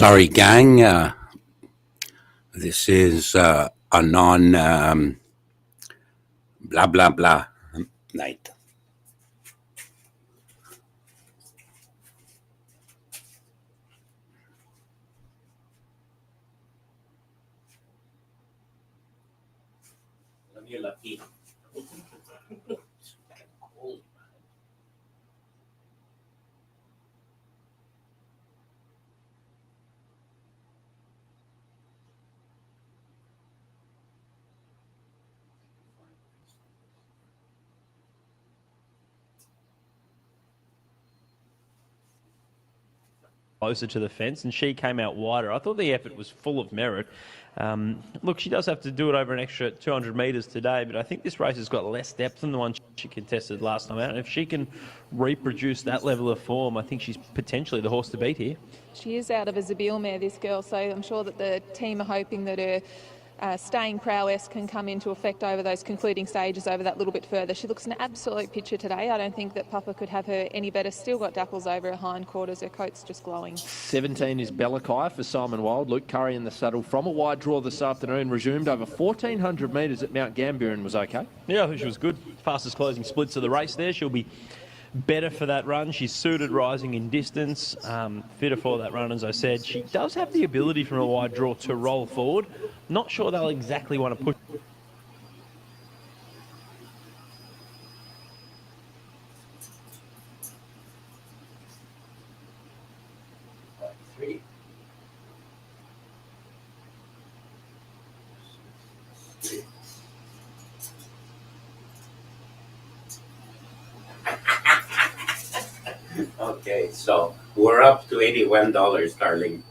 Sorry, gang. This is a non blah blah blah night. You're lucky. Closer to the fence, and she came out wider. I thought the effort was full of merit. Look, she does have to do it over an extra 200 metres today, but I think this race has got less depth than the one she contested last time out. And if she can reproduce that level of form, I think she's potentially the horse to beat here. She is out of a Zabeel mare, this girl, so I'm sure that the team are hoping that her staying prowess can come into effect over those concluding stages over that little bit further. She looks an absolute picture today. I don't think that Papa could have her any better. Still got dapples over her hindquarters. Her coat's just glowing. 17 is Bellakai for Simon Wild. Luke Curry in the saddle from a wide draw this afternoon. Resumed over 1,400 metres at Mount Gambier and was okay. Yeah, I think she was good. Fastest closing splits of the race there. She'll be better for that run. She's suited rising in distance, fitter for that run, as I said. She does have the ability from a wide draw to roll forward. Not sure they'll exactly want to push. Okay, so we're up to $81, darling.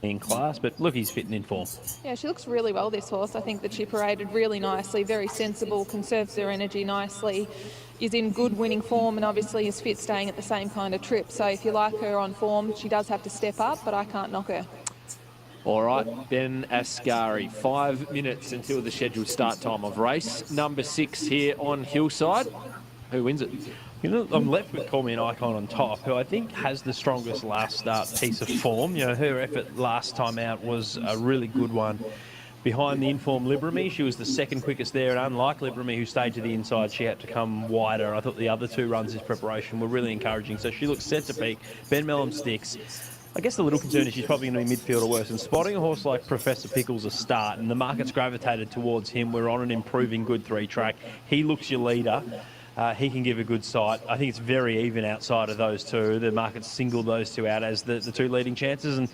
In class, but look, he's fitting in form. Yeah, she looks really well, this horse. I think that she paraded really nicely, very sensible, conserves her energy nicely, is in good winning form, and obviously is fit staying at the same kind of trip. So if you like her on form, she does have to step up, but I can't knock her. All right, Ben Ascari, 5 minutes until the scheduled start time of race number 6 here on Hillside. Who wins it? You know, I'm left with Call Me an Icon on top, who I think has the strongest last start piece of form. You know, her effort last time out was a really good one. Behind the informed Libramy, she was the second quickest there, and unlike Libramy, who stayed to the inside, she had to come wider. I thought the other two runs this preparation were really encouraging, so she looks set to peak. Ben Melham sticks. I guess the little concern is she's probably going to be midfield or worse. And spotting a horse like Professor Pickles a start, and the market's gravitated towards him. We're on an improving good 3-track. He looks your leader. He can give a good sight. I think it's very even outside of those two. The market's singled those two out as the two leading chances, and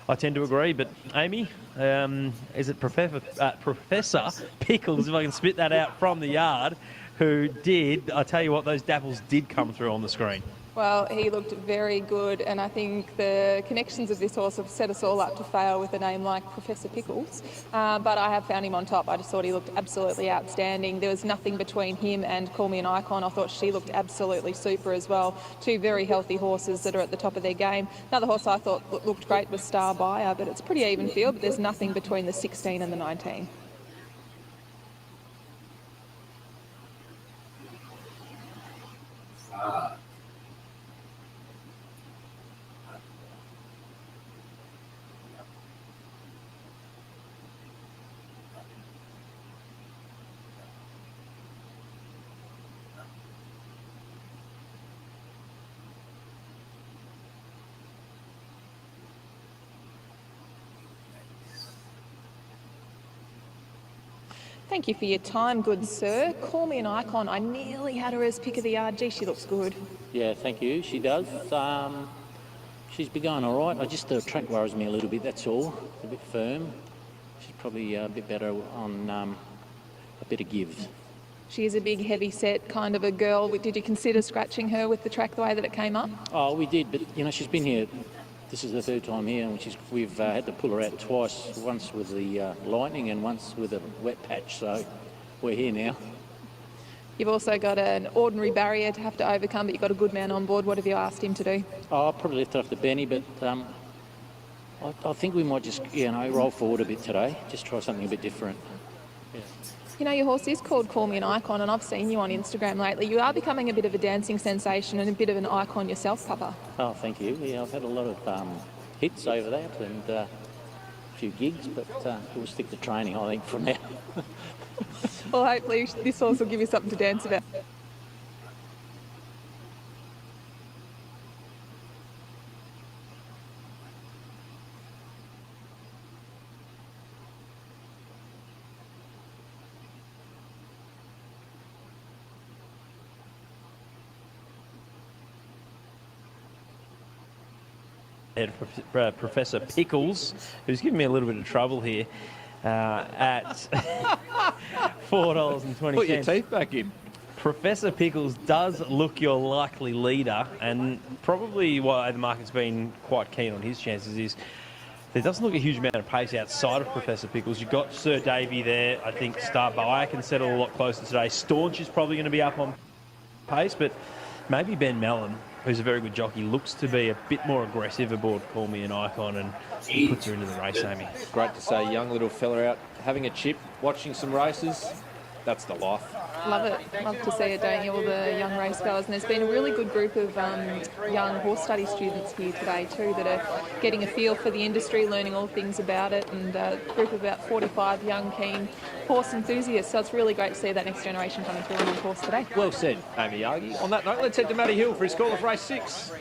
I tend to agree. But Amy, is it Professor Pickles, if I can spit that out from the yard, who did, I tell you what, those dapples did come through on the screen. Well, he looked very good, and I think the connections of this horse have set us all up to fail with a name like Professor Pickles. But I have found him on top. I just thought he looked absolutely outstanding. There was nothing between him and Call Me an Icon. I thought she looked absolutely super as well. Two very healthy horses that are at the top of their game. Another horse I thought looked great was Star Buyer, but it's pretty even field, but there's nothing between the 16 and the 19. Thank you for your time, good sir. Call me an icon. I nearly had her as pick of the yard. Gee, she looks good. Yeah, thank you. She does. She's been going all right. The track worries me a little bit, that's all. A bit firm. She's probably a bit better on a bit of give. She is a big, heavy set kind of a girl. Did you consider scratching her with the track the way that it came up? Oh, we did, but she's been here. This is the third time here, and we've had to pull her out twice. Once with the lightning and once with a wet patch. So we're here now. You've also got an ordinary barrier to have to overcome, but you've got a good man on board. What have you asked him to do? Oh, I'll probably lift it off to Benny, but I think we might just roll forward a bit today. Just try something a bit different. Yeah. Your horse is called Call Me an Icon, and I've seen you on Instagram lately. You are becoming a bit of a dancing sensation and a bit of an icon yourself, Papa. Oh, thank you. Yeah, I've had a lot of hits over that and a few gigs, but we'll stick to training, I think, from now. Well, hopefully this horse will give you something to dance about. Professor Pickles, who's giving me a little bit of trouble here, at $4.20. Put your teeth back in. Professor Pickles does look your likely leader, and probably why the market's been quite keen on his chances is there doesn't look a huge amount of pace outside of Professor Pickles. You've got Sir Davy there. I think Star Boy can settle a lot closer today. Staunch is probably going to be up on pace, but maybe Ben Mellon, who's a very good jockey, looks to be a bit more aggressive aboard Call Me an Icon and puts her into the race, Amy. Great to see a young little fella out having a chip, watching some races. That's the life. Love it. Love to see it, don't you? All the young race goers. And there's been a really good group of young horse study students here today too that are getting a feel for the industry, learning all things about it, and a group of about 45 young, keen horse enthusiasts. So it's really great to see that next generation coming through on the course today. Well said, Amy Yagi. On that note, let's head to Matty Hill for his call of race 6.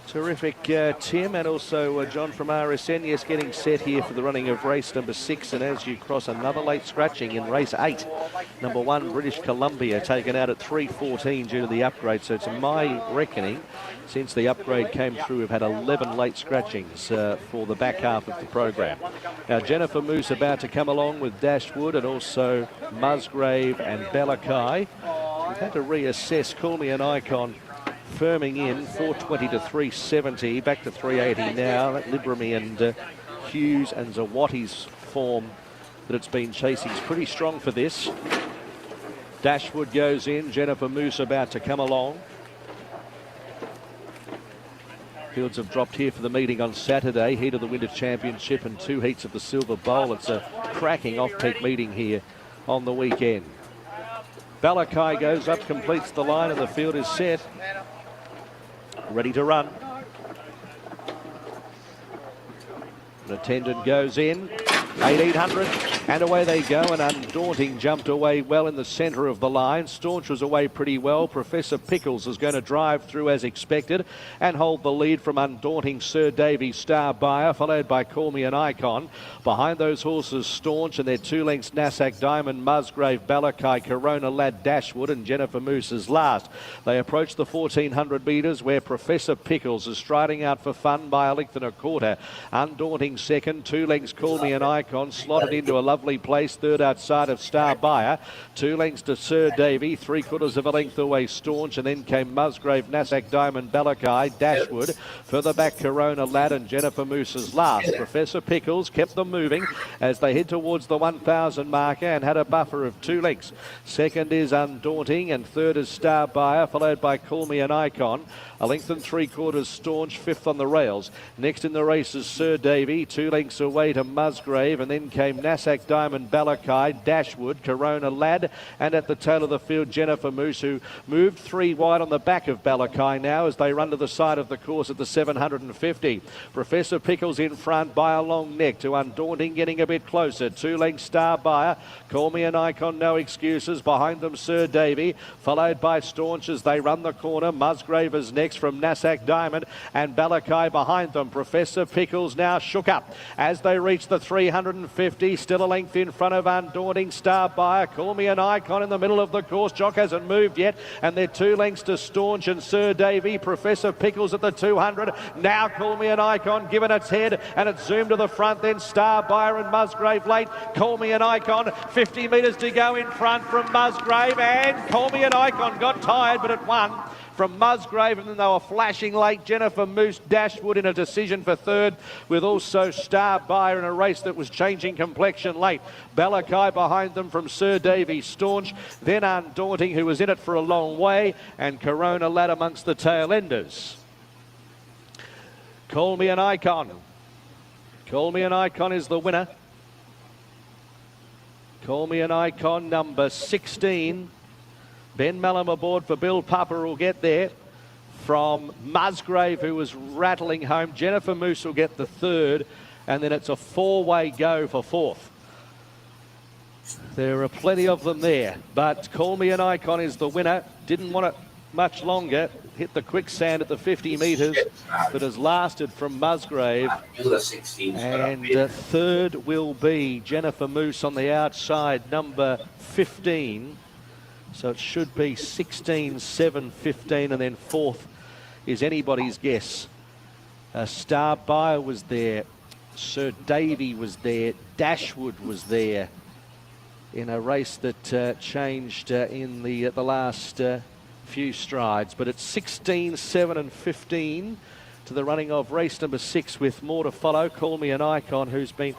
Terrific, Tim, and also John from RSN. Yes, getting set here for the running of race number 6, and as you cross another late scratching in race 8, number 1 British Columbia taken out at 3:14 due to the upgrade. So to my reckoning, since the upgrade came through, we've had 11 late scratchings for the back half of the program. Now Jennifer Moose about to come along with Dashwood and also Musgrave and Balakai. We've had to reassess Call Me an Icon, firming in 420 to 370, back to 380 now. That Libramy and Hughes and Zawati's form that it's been chasing is pretty strong for this. Dashwood goes in, Jennifer Moose about to come along. Fields have dropped here for the meeting on Saturday, heat of the Winter Championship and 2 heats of the Silver Bowl. It's a cracking off-peak meeting here on the weekend. Balakai goes up, completes the line, and the field is set. Ready to run. An attendant goes in. 1800, and away they go, and Undaunting jumped away well in the centre of the line. Staunch was away pretty well. Professor Pickles is going to drive through as expected and hold the lead from Undaunting, Sir Davy, Star Buyer, followed by Call Me an Icon. Behind those horses, Staunch, and their 2 lengths, Nassac Diamond, Musgrave, Balakai, Corona Lad, Dashwood, and Jennifer Moose is last. They approach the 1400 metres where Professor Pickles is striding out for fun by a length and a quarter. Undaunting second, 2 lengths, Call Me an Icon, slotted into a lovely place, third outside of Star Buyer. 2 lengths to Sir Davy, 3/4 of a length away Staunch, and then came Musgrave, Nassac Diamond, Balakai, Dashwood. Further back Corona Lad and Jennifer Moose's last. Professor Pickles kept them moving as they head towards the 1000 marker and had a buffer of 2 lengths. Second is Undaunting and third is Star Buyer, followed by Call Me an Icon. A length and 3/4 Staunch, fifth on the rails. Next in the race is Sir Davy, 2 lengths away to Musgrave, and then came Nassac Diamond, Balakai, Dashwood, Corona Lad, and at the tail of the field Jennifer Moose, who moved 3 wide on the back of Balakai now as they run to the side of the course at the 750. Professor Pickles in front by a long neck to Undaunting, getting a bit closer. 2 lengths Star Buyer, Call Me an Icon, no excuses. Behind them Sir Davy, followed by Staunch as they run the corner. Musgrave is next from Nassac Diamond and Balakai behind them. Professor Pickles now shook up as they reach the 350. Still a length in front of Undaunting Star Buyer. Call Me an Icon in the middle of the course. Jock hasn't moved yet, and they're 2 lengths to Staunch and Sir Davy. Professor Pickles at the 200. Now Call Me an Icon given its head, and it's zoomed to the front. Then Star Buyer and Musgrave late. Call Me an Icon, 50 metres to go in front from Musgrave, and Call Me an Icon got tired, but it won from Musgrave, and then they were flashing late. Jennifer Moose, Dashwood in a decision for third, with also Star Buyer in a race that was changing complexion late. Balakai behind them from Sir Davy Staunch, then Undaunting, who was in it for a long way, and Corona Lad amongst the tail enders. Call Me an Icon. Call Me an Icon is the winner. Call Me an Icon, number 16. Ben Mellum aboard for Bill Pupper will get there from Musgrave, who was rattling home. Jennifer Moose will get the third, and then it's a 4-way go for fourth. There are plenty of them there, but Call Me an Icon is the winner. Didn't want it much longer. Hit the quicksand at the 50 metres, but has lasted from Musgrave. And third will be Jennifer Moose on the outside, number 15. So it should be 16, 7, 15, and then fourth is anybody's guess. Star Buyer was there. Sir Davy was there. Dashwood was there in a race that changed in the last few strides. But it's 16, 7, and 15 to the running of race number 6, with more to follow. Call Me an Icon, who's been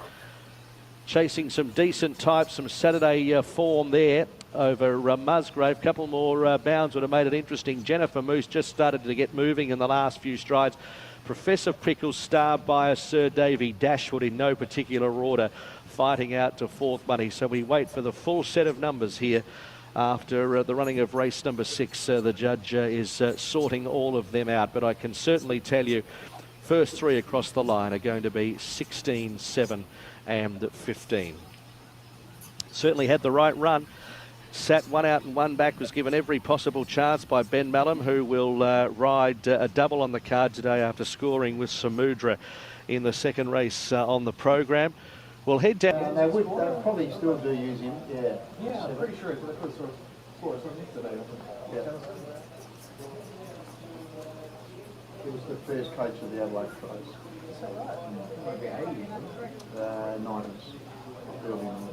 chasing some decent types, some Saturday form there over Musgrave. Couple more bounds would have made it interesting. Jennifer Moose just started to get moving in the last few strides. Professor Pickles, Star Buyer, Sir Davy, Dashwood in no particular order, fighting out to fourth money. So we wait for the full set of numbers here after the running of race number 6. The judge is sorting all of them out, but I can certainly tell you first 3 across the line are going to be 16, 7 and 15. Certainly had the right run. Sat 1 out and 1 back, was given every possible chance by Ben Mellum, who will ride a double on the card today after scoring with Samudra in the second race on the program. We'll head down. They would probably still do use him, yeah. Yeah, I'm pretty sure it's what sort of for us yesterday. Yeah. It was the first coach of the Adelaide Crows. Is that right? Maybe 80, isn't it? 90s. Early on.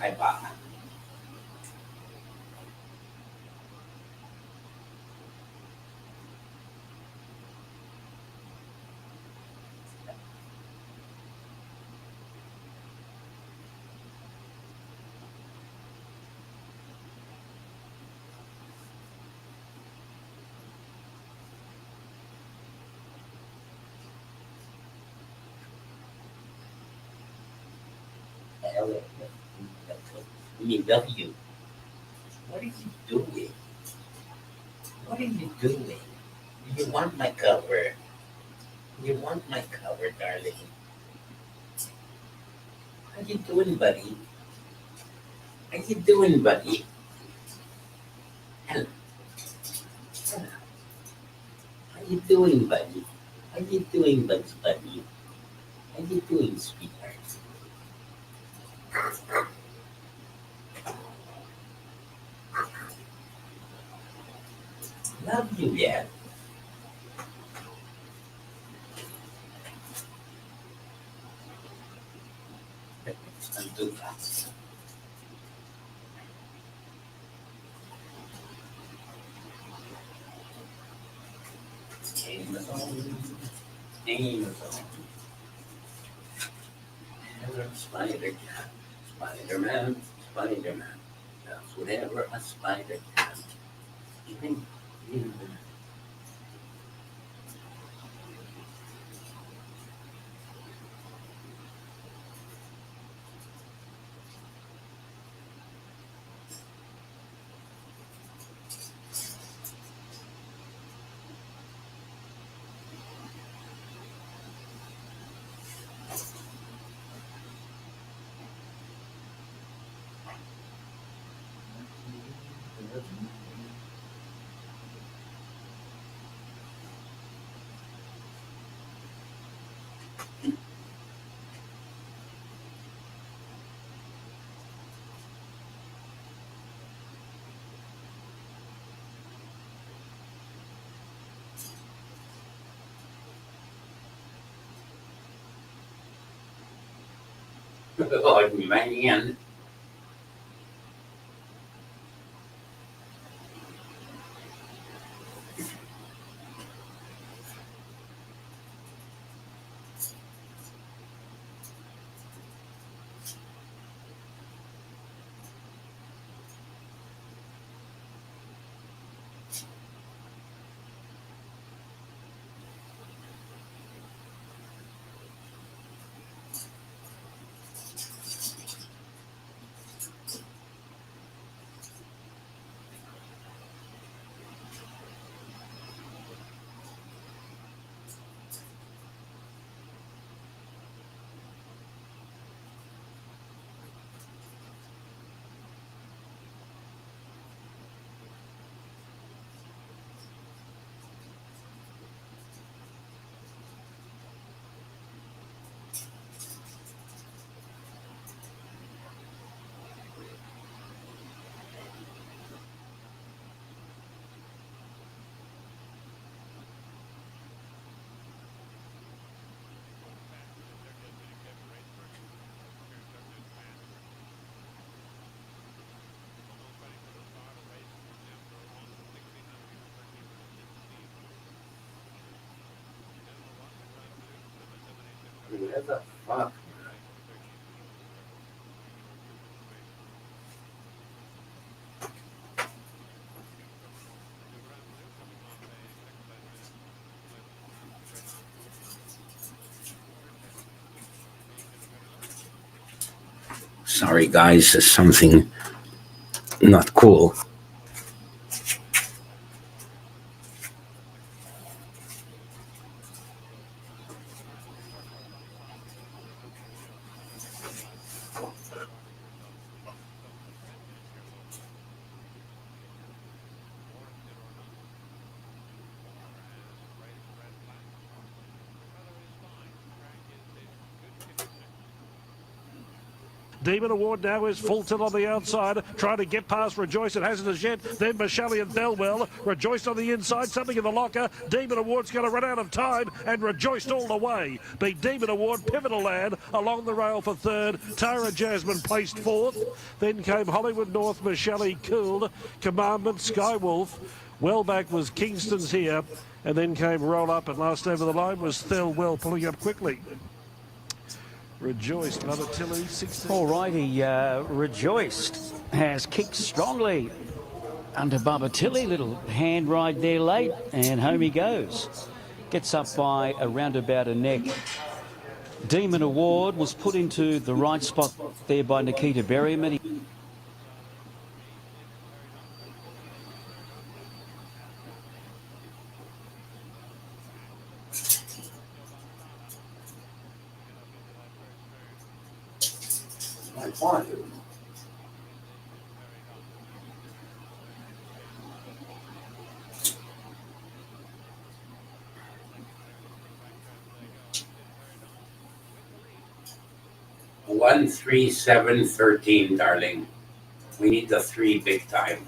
Hi, Bob. W. What are you doing? What are you doing? You want my cover? You want my cover, darling? How you doing, buddy? How you doing, buddy? Hello. Hello. How you doing, buddy? How you doing, buddy? How you doing, sweetheart? Love you, yeah. I'm too fast. Names on. Spider-Cat, Spider-Man, Spider-Man. That's whatever a spider can. Even, even oh man. What the fuck? Sorry, guys, there's something not cool. Demon Award now is Fulton on the outside, trying to get past Rejoice. It hasn't as yet. Then Michelle and Belwell. Rejoice on the inside, something in the locker. Demon Award's going to run out of time, and Rejoiced all the way. Beat Demon Award, Pivotal Land along the rail for third. Tara Jasmine placed fourth. Then came Hollywood North, Michelle Cooled, Commandment, Skywolf. Well back was Kingston's here, and then came Roll Up, and last over the line was Thelwell pulling up quickly. Rejoiced, Bubba Tilly, 16. Alrighty, Rejoiced has kicked strongly under Bubba Tilly. Little hand ride there late, and home he goes. Gets up by around about a neck. Demon Award was put into the right spot there by Nikita Berryman. One, 3, 7, 13, darling. We need the 3 big time.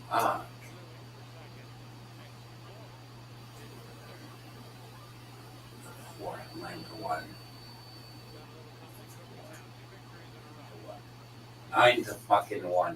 Ah. Four, 9-1. 9-1.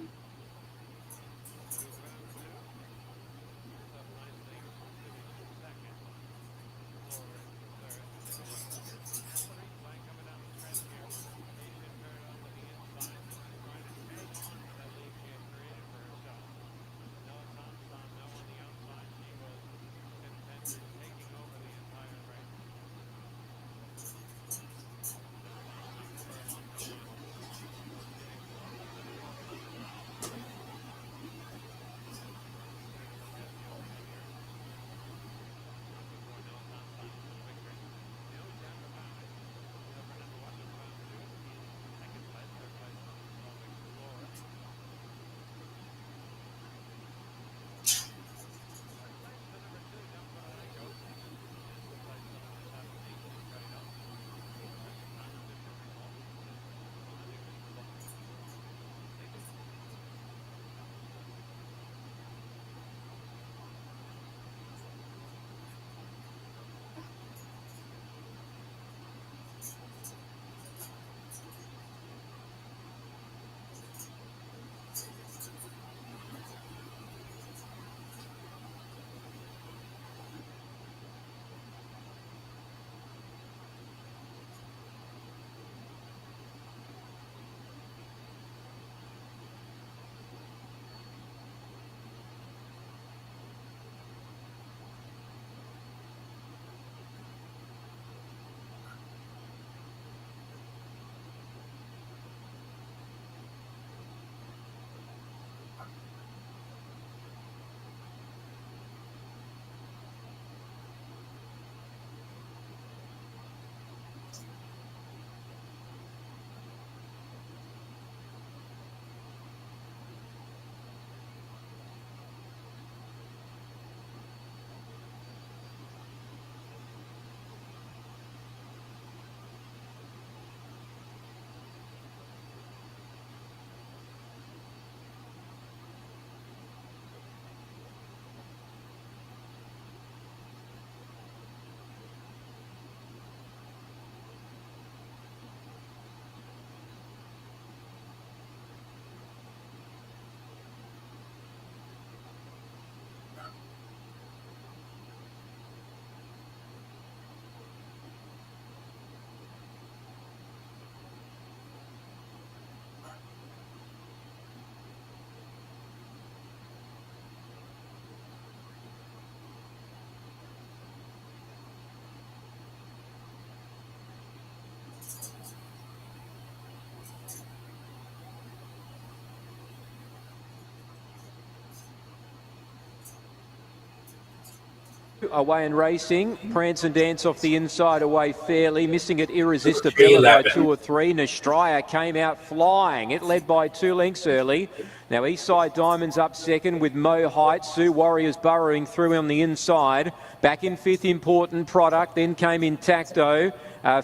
Away and racing. Prance and Dance off the inside away fairly. Missing it Irresistibella by 2 or 3. Nostraya came out flying. It led by 2 lengths early. Now Eastside Diamonds up second with Mo Height. Sue Warriors burrowing through on the inside. Back in 5th, Important Product. Then came Intacto.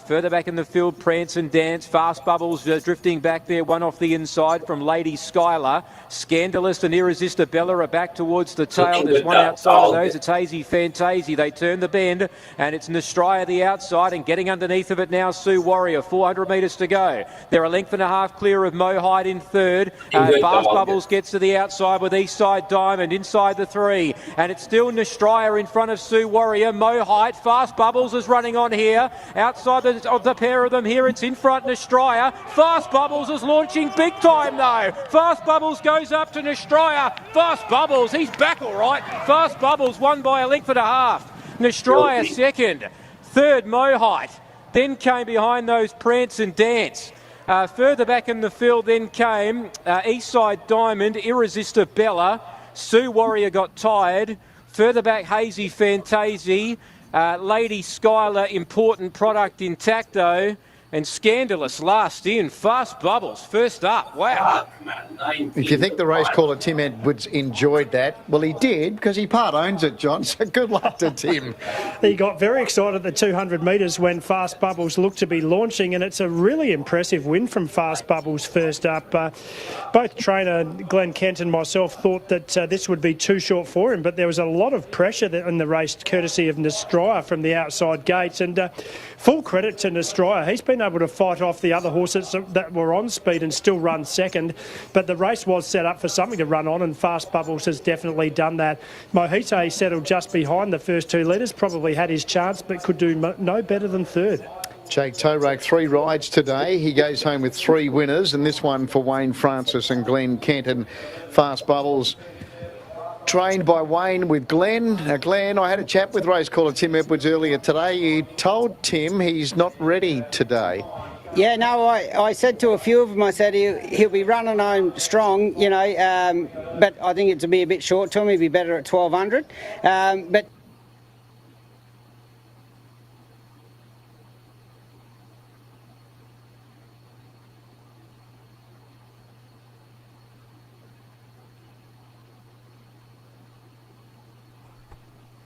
Further back in the field, Prance and Dance. Fast Bubbles drifting back there, one off the inside from Lady Skylar. Scandalous and Irresistibella are back towards the tail. There's one outside of those. It's Hazy Fantasy. They turn the bend, and it's Nostraya the outside, and getting underneath of it now, Sue Warrior. 400 metres to go. They're a length and a half clear of Mo Height in third. Fast Bubbles gets to the outside with Eastside Diamond inside the 3, and it's still Nostraya in front of Sue Warrior. Mo Height, Fast Bubbles is running on here. Outside of the pair of them here, it's in front Nostraya. Fast Bubbles is launching big time though. Fast Bubbles goes up to Nostraya. Fast Bubbles, he's back all right. Fast Bubbles won by a length and a half. Nostraya second. Third, Mo Height. Then came behind those Prance and Dance. Further back in the field then came Eastside Diamond, Irresistibella. Sue Warrior got tired. Further back, Hazy Fantasy. Lady Skylar, important product intact though. And Scandalous last in. Fast Bubbles first up. Wow. If you think the race caller Tim Edwards enjoyed that, well, he did, because he part owns it, John. So good luck to Tim. He got very excited at the 200 metres when Fast Bubbles looked to be launching, and it's a really impressive win from Fast Bubbles first up. Both trainer Glenn Kent and myself thought that this would be too short for him, but there was a lot of pressure in the race, courtesy of Nestraya from the outside gates. And full credit to Nestraya. He's been able to fight off the other horses that were on speed and still run second. But the race was set up for something to run on, and Fast Bubbles has definitely done that. Mohite settled just behind the first 2 leaders, probably had his chance, but could do no better than third. Jake Torak, 3 rides today. He goes home with 3 winners, and this one for Wayne Francis and Glenn Kent. And Fast Bubbles trained by Wayne with Glenn. Now, Glenn, I had a chat with race caller Tim Edwards earlier today. You told Tim he's not ready today. Yeah, no, I said to a few of them, I said he'll be running home strong, you know, but I think it'll be a bit short to him. He'll be better at 1200. But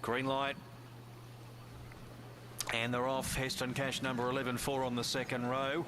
green light. And they're off. Heston Cash number 11, 4 on the second row.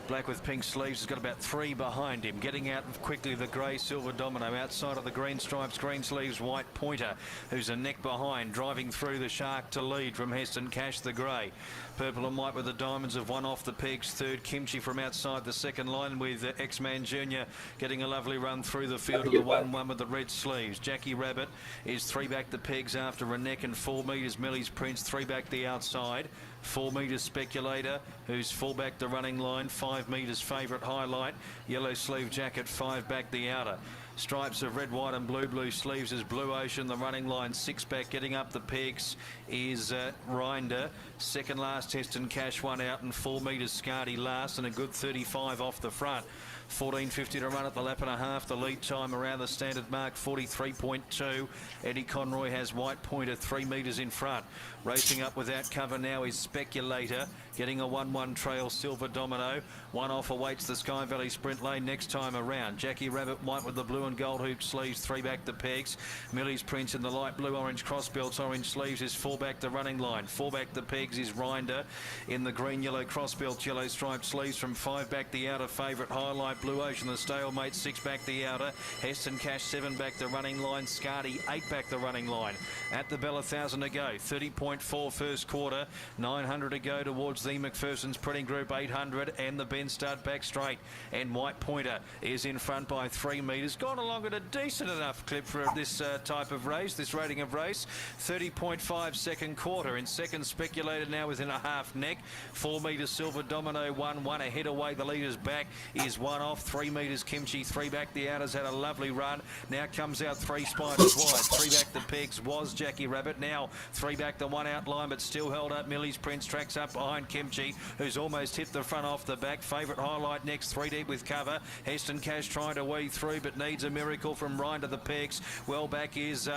Black with pink sleeves has got about 3 behind him. Getting out quickly the grey Silver Domino. Outside of the green stripes, green sleeves, White Pointer, who's a neck behind, driving through the Shark to lead from Heston Cash, the grey. Purple and white with the diamonds of 1 off the pegs. Third, Kimchi from outside the second line with X-Man Jr. getting a lovely run through the field of the 1-1 with the red sleeves. Jackie Rabbit is 3 back the pegs after a neck, and 4 metres Millie's Prince, 3 back the outside. 4 metres Speculator, who's 4 back the running line. 5 metres Favourite Highlight. Yellow Sleeve Jacket, 5 back the outer. Stripes of red, white and blue sleeves is Blue Ocean. The running line 6 back, getting up the pegs is Rinder. Second last Heston Cash, 1 out, and 4 metres Scardy last, and a good 35 off the front. 14.50 to run at the lap and a half. The lead time around the standard mark, 43.2. Eddie Conroy has White Pointer 3 metres in front. Racing up without cover now is Speculator, getting a 1-1 trail Silver Domino. 1 off awaits the Sky Valley Sprint Lane next time around. Jackie Rabbit white with the blue and gold hoop sleeves, 3 back the pegs. Millie's Prince in the light blue orange cross belts, orange sleeves is 4 back the running line. 4 back the pegs is Rinder in the green yellow cross belts, yellow striped sleeves from 5 back the outer. Favourite Highlight, Blue Ocean the stalemate, 6 back the outer. Heston Cash 7 back the running line. Scardy 8 back the running line. At the bell 1,000 to go. 30.4 first quarter. 900 to go towards the McPherson's Printing Group 800 and the Ben Stud back straight. And White Pointer is in front by 3 metres. Gone along at a decent enough clip for this type of race, this rating of race. 30.5 second quarter. In second, Speculator now within a half neck. 4 metres Silver Domino 1-1 ahead away. The leader's back is 1 off. 3 metres Kimchi, 3 back the outers, had a lovely run. Now comes out 3 spiders wide. 3 back the pegs was Jackie Rabbit. Now 3 back the 1 out line, but still held up. Millie's Prince tracks up behind Kimchi, who's almost hit the front off the back. Favourite Highlight next, 3 deep with cover. Heston Cash trying to weave through, but needs a miracle from Ryan to the pegs. Well back is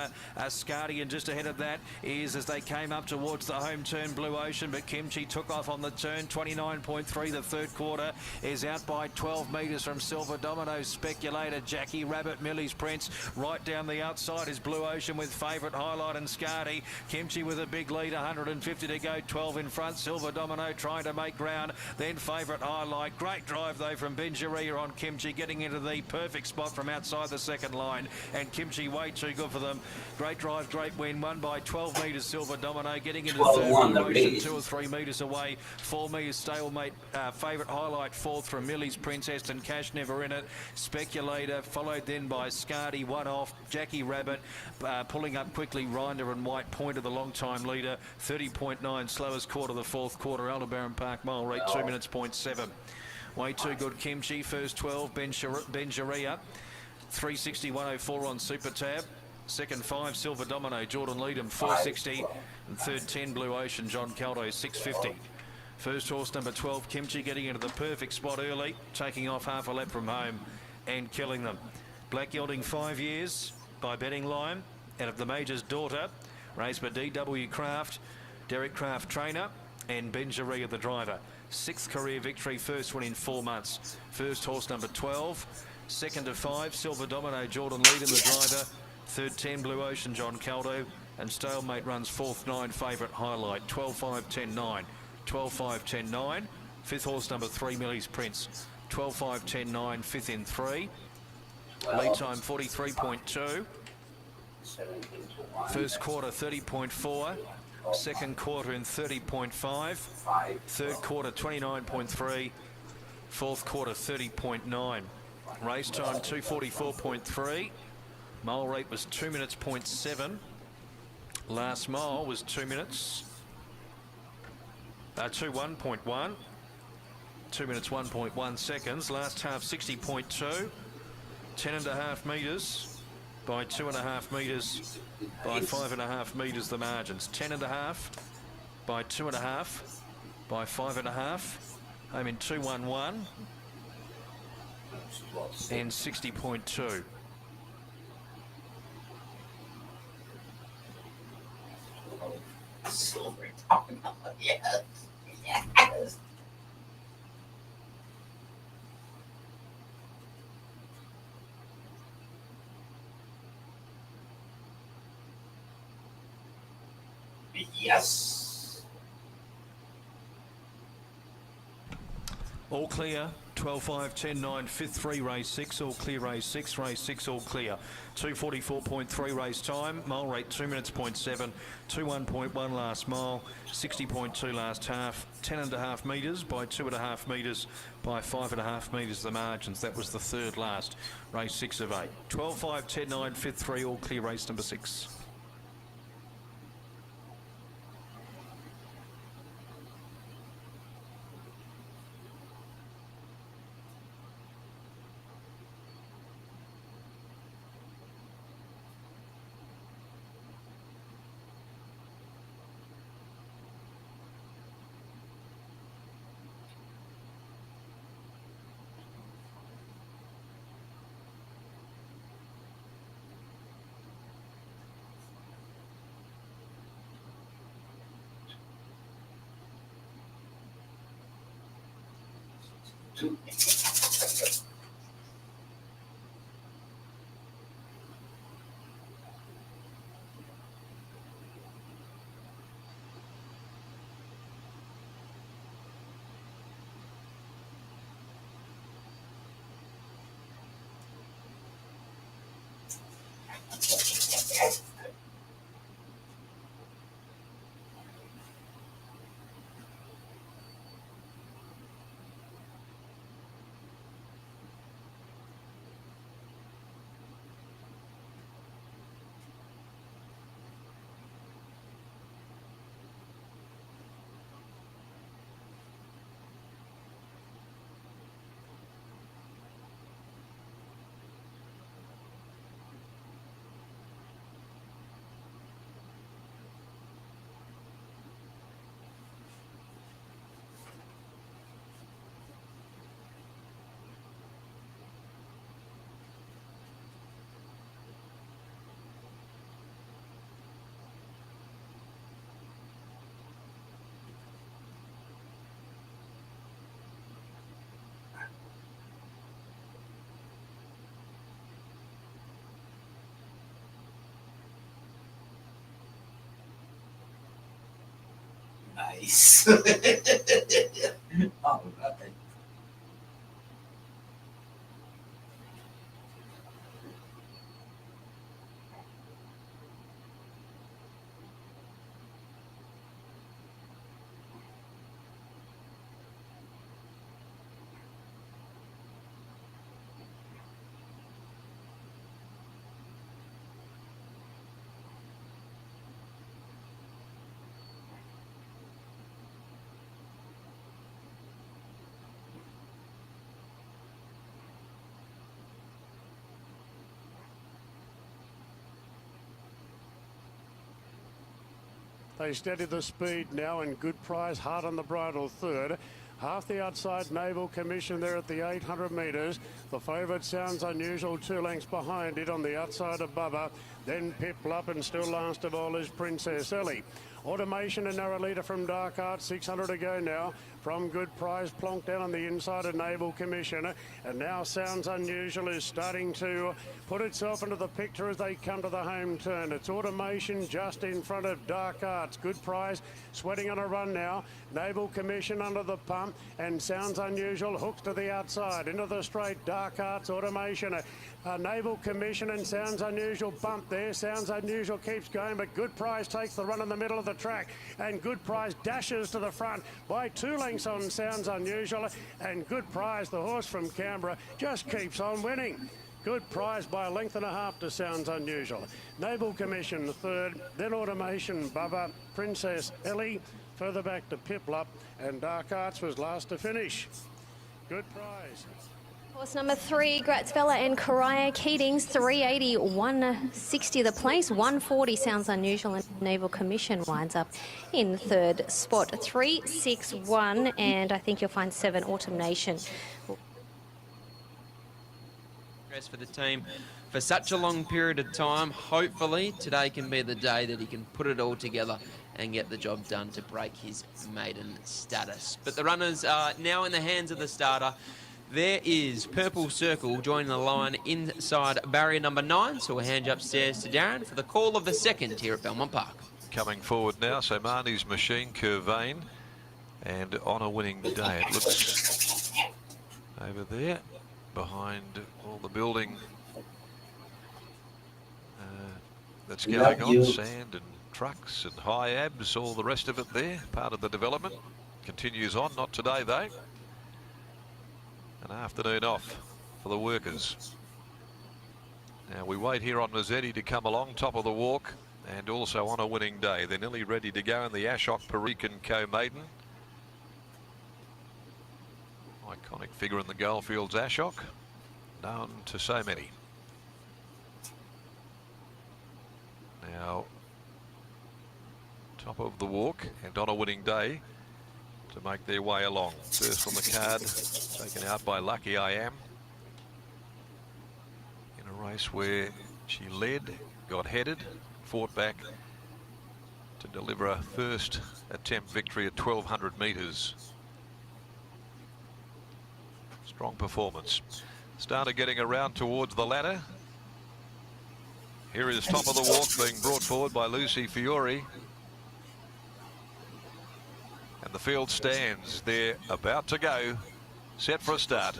Scardy, and just ahead of that is, as they came up towards the home turn, Blue Ocean, but Kimchi took off on the turn. 29.3 the third quarter is out by 12 metres from Silver Domino. Speculator, Jackie Rabbit, Millie's Prince. Right down the outside is Blue Ocean with Favourite Highlight and Scardy. Kimchi with a big lead, 150 to go, 12 in front. Silver Domino trying to make ground. Then Favourite Highlight. Great drive though from Benjaria on Kimchi, getting into the perfect spot from outside the second line. And Kimchi way too good for them. Great drive, great win. Won by 12 metres Silver Domino, getting into third. Blue Ocean 2 or 3 metres away. 4 metres stalemate. Favourite Highlight fourth from Millie's Prince. Heston Cash never in it. Speculator followed then by Scardy, 1 off. Jackie Rabbit pulling up quickly. Rinder and White Pointer, the long time leader. 30.9 slowest quarter of the fourth quarter. Aldebaran Park Mile rate 2 minutes, 0.7. Way too good Kimchi, first 12. Benjaria 360.104 on Super Tab. Second 5 Silver Domino, Jordan Leadham 460, and third 10 Blue Ocean, John Caldo 650. First horse number 12 Kimchi getting into the perfect spot early, taking off half a lap from home and killing them. Black Gelding 5 years by Betting Line, and of the Major's daughter, raised by DW Craft. Derek Craft trainer and Benjaria the driver. 6th career victory, first one in 4 months. First horse number 12, second to 5, Silver Domino, Jordan Lead in the driver. Third 10, Blue Ocean, John Caldo. And Stalemate runs 4th, 9, favourite Highlight, 12, 5, 10, 9. 12, 5, 10, 9. 5th horse number 3, Millie's Prince. 12, 5, 10, 9, 5th in 3. Lead time 43.2. First quarter 30.4. Second quarter in 30.5. Third quarter 29.3. Fourth quarter 30.9. Race time 2:44.3. Mile rate was 2 minutes 0.7. Last mile was 2 minutes. 2:1.1. 2 minutes 1.1 seconds. Last half 60.2. 10.5 metres by 2.5 metres by 5.5 metres the margins. 10.5 by 2.5 by 5.5. Home in 2:11 and 60.2. Silver Domino, yes, yes. Yes. All clear. 12, 5, 10, 9, 5th 3, race 6, all clear, race 6, all clear. 2:44.3 race time, mile rate 2 minutes 0.7, 2:1.1 last mile, 60.2 last half, 10.5 metres by 2.5 metres by 5.5 metres the margins. That was the third last, race 6 of 8. 12, 5, 10, 9, 5th 3, all clear, race number 6. Nice. All right. They steady the speed now, and Good Prize hard on the bridle third. Half the outside Naval Commission there at the 800 metres. The favourite Sounds Unusual 2 lengths behind it on the outside of Bubba. then Pip-Lup, and still last of all is Princess Ellie. Automation and narrow leader from Dark Art, 600 to go now. From Good Prize, plonked down on the inside of Naval Commissioner. And now Sounds Unusual is starting to put itself into the picture as they come to the home turn. It's Automation just in front of Dark Arts. Good Prize sweating on a run now. Naval Commission under the pump, and Sounds Unusual hooks to the outside. Into the straight, Dark Arts, Automation. Naval Commission and Sounds Unusual bump there. Sounds Unusual keeps going, but Good Prize takes the run in the middle of the track, and Good Prize dashes to the front by 2 lengths on Sounds Unusual, and Good Prize, the horse from Canberra, just keeps on winning. Good Prize by a length and a half to Sounds Unusual. Naval Commission third, then Automation Bubba, Princess Ellie, further back to Pip-Lup, and Dark Arts was last to finish. Good Prize. Horse number 3, Gratzfella and Kariah Keatings, 380, 160 the place, 140 Sounds Unusual, and Naval Commission winds up in third spot. 3, 6, 1, and I think you'll find 7 Autumn Nation. For the team for such a long period of time. Hopefully today can be the day that he can put it all together and get the job done to break his maiden status. But the runners are now in the hands of the starter. There is Purple Circle joining the line inside barrier number 9, so we'll hand you upstairs to Darren for the call of the second here at Belmont Park. Coming forward now, so Marnie's Machine, Curvain, and On a Winning Day. It looks over there behind all the building that's going on, sand and trucks and high abs, all the rest of it there, part of the development. Continues on, not today though. An afternoon off for the workers. Now we wait here on Mazzetti to come along, top of the walk, and also On a Winning Day. They're nearly ready to go in the Ashok Perican Co-Maiden. Iconic figure in the Goldfields, Ashok, known to so many. Now, top of the walk and On a Winning Day to make their way along. First on the card, taken out by Lucky I Am. In a race where she led, got headed, fought back to deliver a first attempt victory at 1,200 metres. Strong performance. Started getting around towards the ladder. Here is top of the walk being brought forward by Lucy Fiore. And the field stands. They're about to go. Set for a start.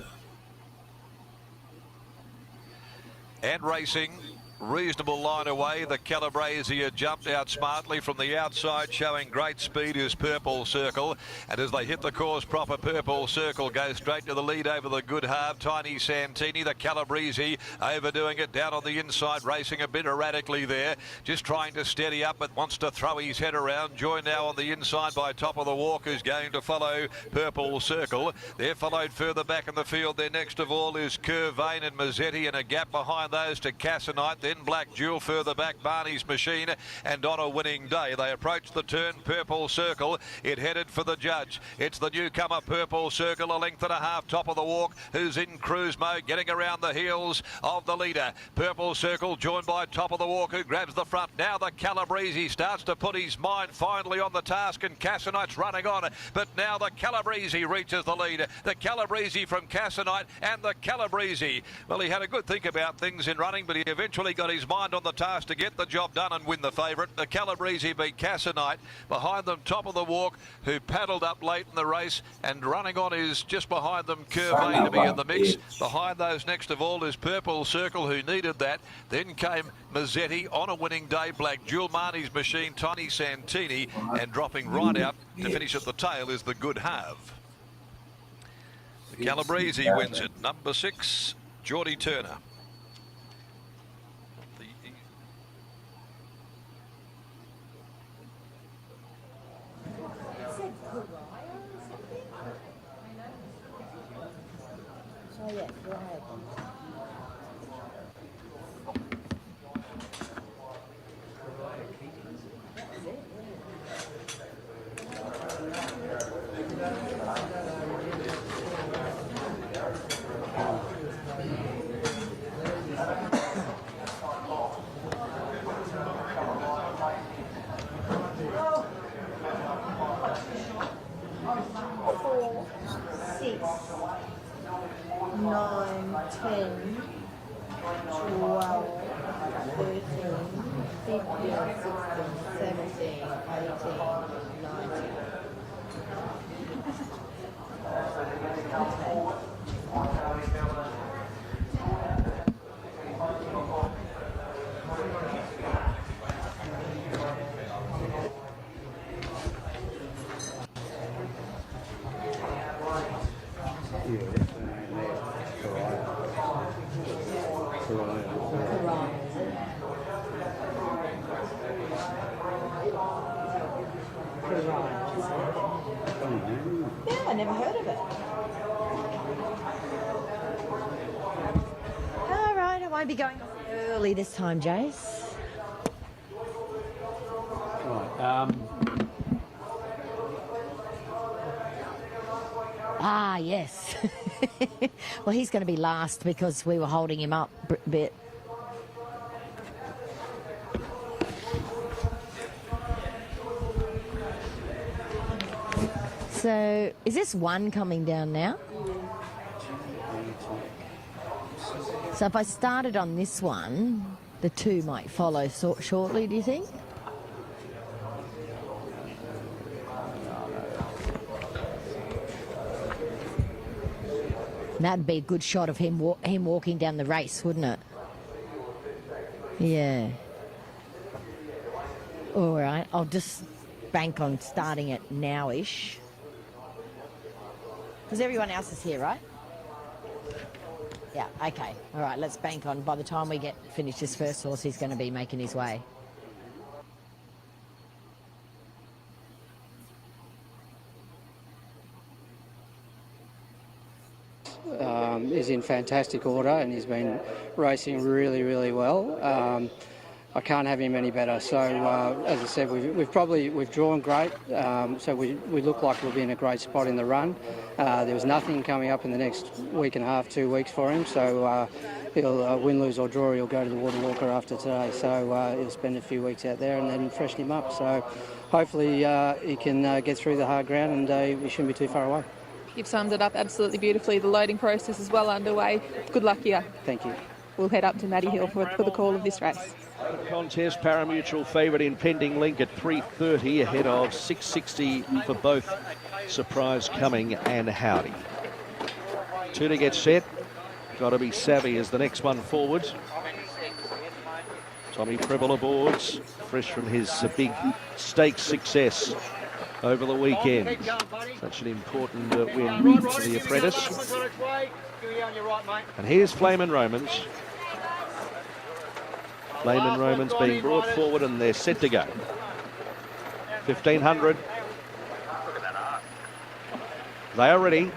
And racing. Reasonable line away. The Calabrese jumped out smartly from the outside, showing great speed is Purple Circle. And as they hit the course proper, Purple Circle goes straight to the lead over the Good Half. Tiny Santini, the Calabrese overdoing it down on the inside, racing a bit erratically there. Just trying to steady up, but wants to throw his head around. Joined now on the inside by top of the walk, who's going to follow Purple Circle. They're followed further back in the field. There next of all is Curvain and Mazzetti, and a gap behind those to Cassinite. Then Black Jewel further back, Barney's Machine, and On a Winning Day. They approach the turn, Purple Circle. It headed for the judge. It's the newcomer, Purple Circle, a length and a half top of the walk, who's in cruise mode, getting around the heels of the leader. Purple Circle joined by top of the walk, who grabs the front. Now the Calabrese starts to put his mind finally on the task, and Cassinite's running on. But now the Calabrese reaches the lead. The Calabrese from Cassinite, and the Calabrese. Well, he had a good think about things in running, but he eventually got his mind on the task to get the job done and win the favourite. The Calabrese beat Cassinite. Behind them, top of the walk, who paddled up late in the race, and running on is just behind them, Curvain to be in the mix. Behind those next of all is Purple Circle, who needed that. Then came Mazzetti, On a Winning Day, Black Jewel, Marnie's Machine, Tiny Santini, and dropping right out to finish at the tail is the Good Half. The Calabrese wins it. Number 6, Geordie Turner. 9, 10, 12, 13, 15, 16, 17, 18, 19. Yeah, I never heard of it. All right, I won't be going early this time, Jace. Right. Ah, yes. Well, he's going to be last because we were holding him up a bit. So, is this one coming down now? So if I started on this one, the 2 might follow shortly, do you think? That'd be a good shot of him walking down the race, wouldn't it? Yeah. All right, I'll just bank on starting it now-ish. Because everyone else is here, right? Yeah, okay. All right, let's bank on by the time we finish this first horse, he's going to be making his way. Is in fantastic order and he's been racing really, really well. I can't have him any better. So as I said, we've drawn great. So we look like we'll be in a great spot in the run. There was nothing coming up in the next week and a half, 2 weeks for him. So he'll win, lose or draw. He'll go to the Water Walker after today. So he'll spend a few weeks out there and then freshen him up. So hopefully he can get through the hard ground and we shouldn't be too far away. You've summed it up absolutely beautifully. The loading process is well underway. Good luck here. Thank you. We'll head up to Matty Hill for the call of this race. Contest, Paramutual favourite Impending Link at 3:30 ahead of 6:60 for both Surprise Coming and Howdy. 2 to get set. Got to be Savvy as the next one forward. Tommy Preble aboards, fresh from his big stakes success over the weekend. Such an important win for the apprentice. And here's Flamin' Romans. Flamin' Romans being brought forward and they're set to go. 1500. They are ready.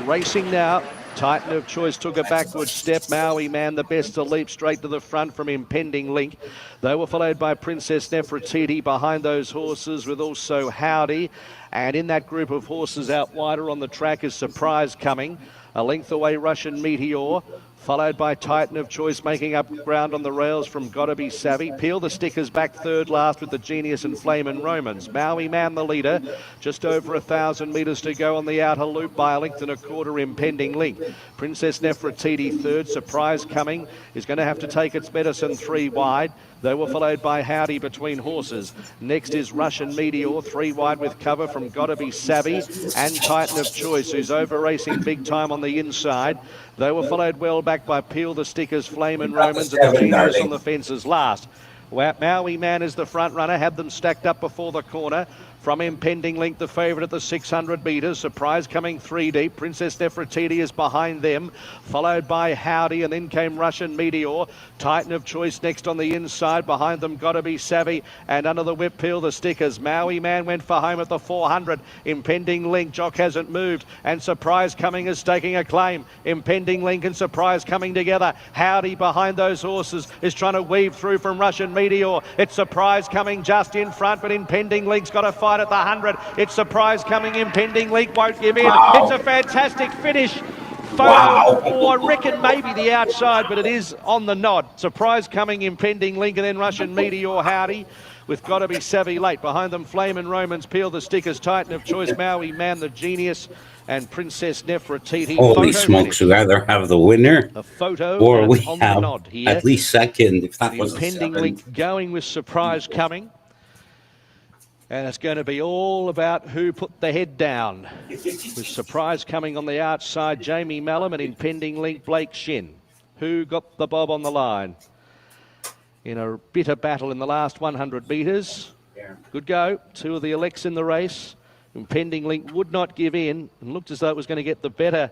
Racing now. Titan of Choice took a backward step. Maui Man, the best to leap straight to the front from Impending Link. They were followed by Princess Nefertiti behind those horses with also Howdy. And in that group of horses out wider on the track is Surprise Coming. A length away Russian Meteor. Followed by Titan of Choice making up ground on the rails from Gotta Be Savvy. Peel the Stickers back third last with the Genius and Flamin' Romans. Maui Man the leader. Just over 1,000 metres to go on the outer loop by a length and a quarter Impending Link. Princess Nefertiti third. Surprise Coming is going to have to take its medicine 3 wide. They were followed by Howdy between horses. Next is Russian Meteor, 3 wide with cover from Gotta Be Savvy and Titan of Choice, who's over racing big time on the inside. They were followed well back by Peel the Stickers, Flamin' Romans and the Genius on the fences last. Maui Man is the front runner, had them stacked up before the corner. From Impending Link, the favourite at the 600 metres. Surprise Coming 3 deep. Princess Nefertiti is behind them, followed by Howdy, and then came Russian Meteor. Titan of Choice next on the inside. Behind them, Gotta Be Savvy, and under the whip, Peel the Stickers. Maui Man went for home at the 400. Impending Link, Jock hasn't moved, and Surprise Coming is staking a claim. Impending Link and Surprise Coming together. Howdy behind those horses is trying to weave through from Russian Meteor. It's Surprise Coming just in front, but Impending Link's got a fight at the 100. It's Surprise Coming. Impending Link won't give in. It's a fantastic finish. Photo, or I reckon maybe the outside, but it is on the nod. Surprise Coming, Impending Link, and then Russian Meteor Howdy. with Gotta Be Savvy late. Behind them, Flame and Romans, Peel the Stickers, Titan of Choice, Maui Man the Genius, and Princess Nefertiti. Holy Photo smokes, finish. we'd either have the winner A photo or and we on the have nod here. at least second, if that The was a impending seven. link going with Surprise Coming. And it's going to be all about who put the head down. With Surprise Coming on the outside, Jamie Mallam, and impending link, Blake Shin. Who got the bob on the line? In a bitter battle in the last 100 metres. Good go. Two of the elects in the race. Impending link would not give in and looked as though it was going to get the better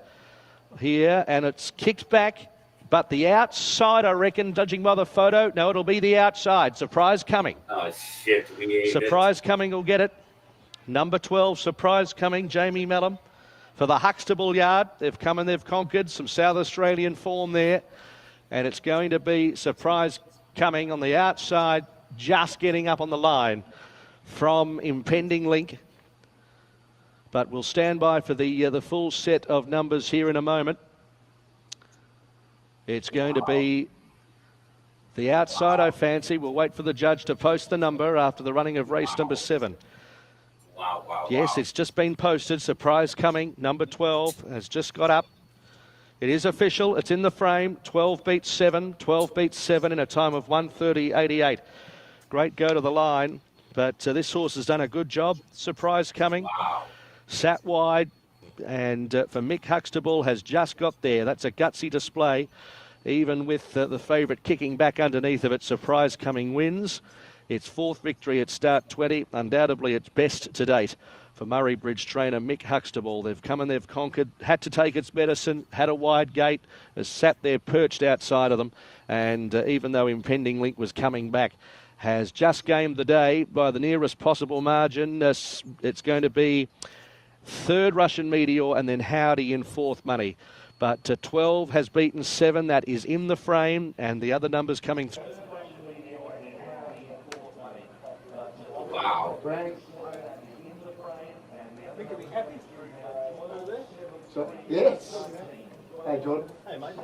here. And it's kicked back. But the outside, I reckon, judging by the photo, no, it'll be the outside. Surprise Coming. Oh, shit. Surprise Coming will get it. Number 12, Surprise Coming, Jamie Mallam. For the Huxtable Yard, they've come and they've conquered. Some South Australian form there. And it's going to be Surprise Coming on the outside, just getting up on the line from Impending Link. But we'll stand by for the full set of numbers here in a moment. It's going to be the outside, I fancy. We'll wait for the judge to post the number after the running of race number 7. Yes, it's just been posted. Surprise Coming, number 12, has just got up. It is official. It's in the frame. 12 beats 7. 12 beats 7 in a time of 1:30.88. Great go to the line, but this horse has done a good job. Surprise Coming. Sat wide, and for Mick Huxtable has just got there. That's a gutsy display, even with the favourite kicking back underneath of it. Surprise Coming wins. Its 4th victory at start 20, undoubtedly its best to date for Murray Bridge trainer Mick Huxtable. They've come and they've conquered, had to take its medicine, had a wide gate, has sat there perched outside of them, and even though Impending Link was coming back, has just gamed the day by the nearest possible margin. It's going to be 3rd Russian Meteor and then Howdy in 4th money. But 12 has beaten 7. That is in the frame, and the other numbers coming through. Wow. So, yes. Hey, Jordan. Hey, mate.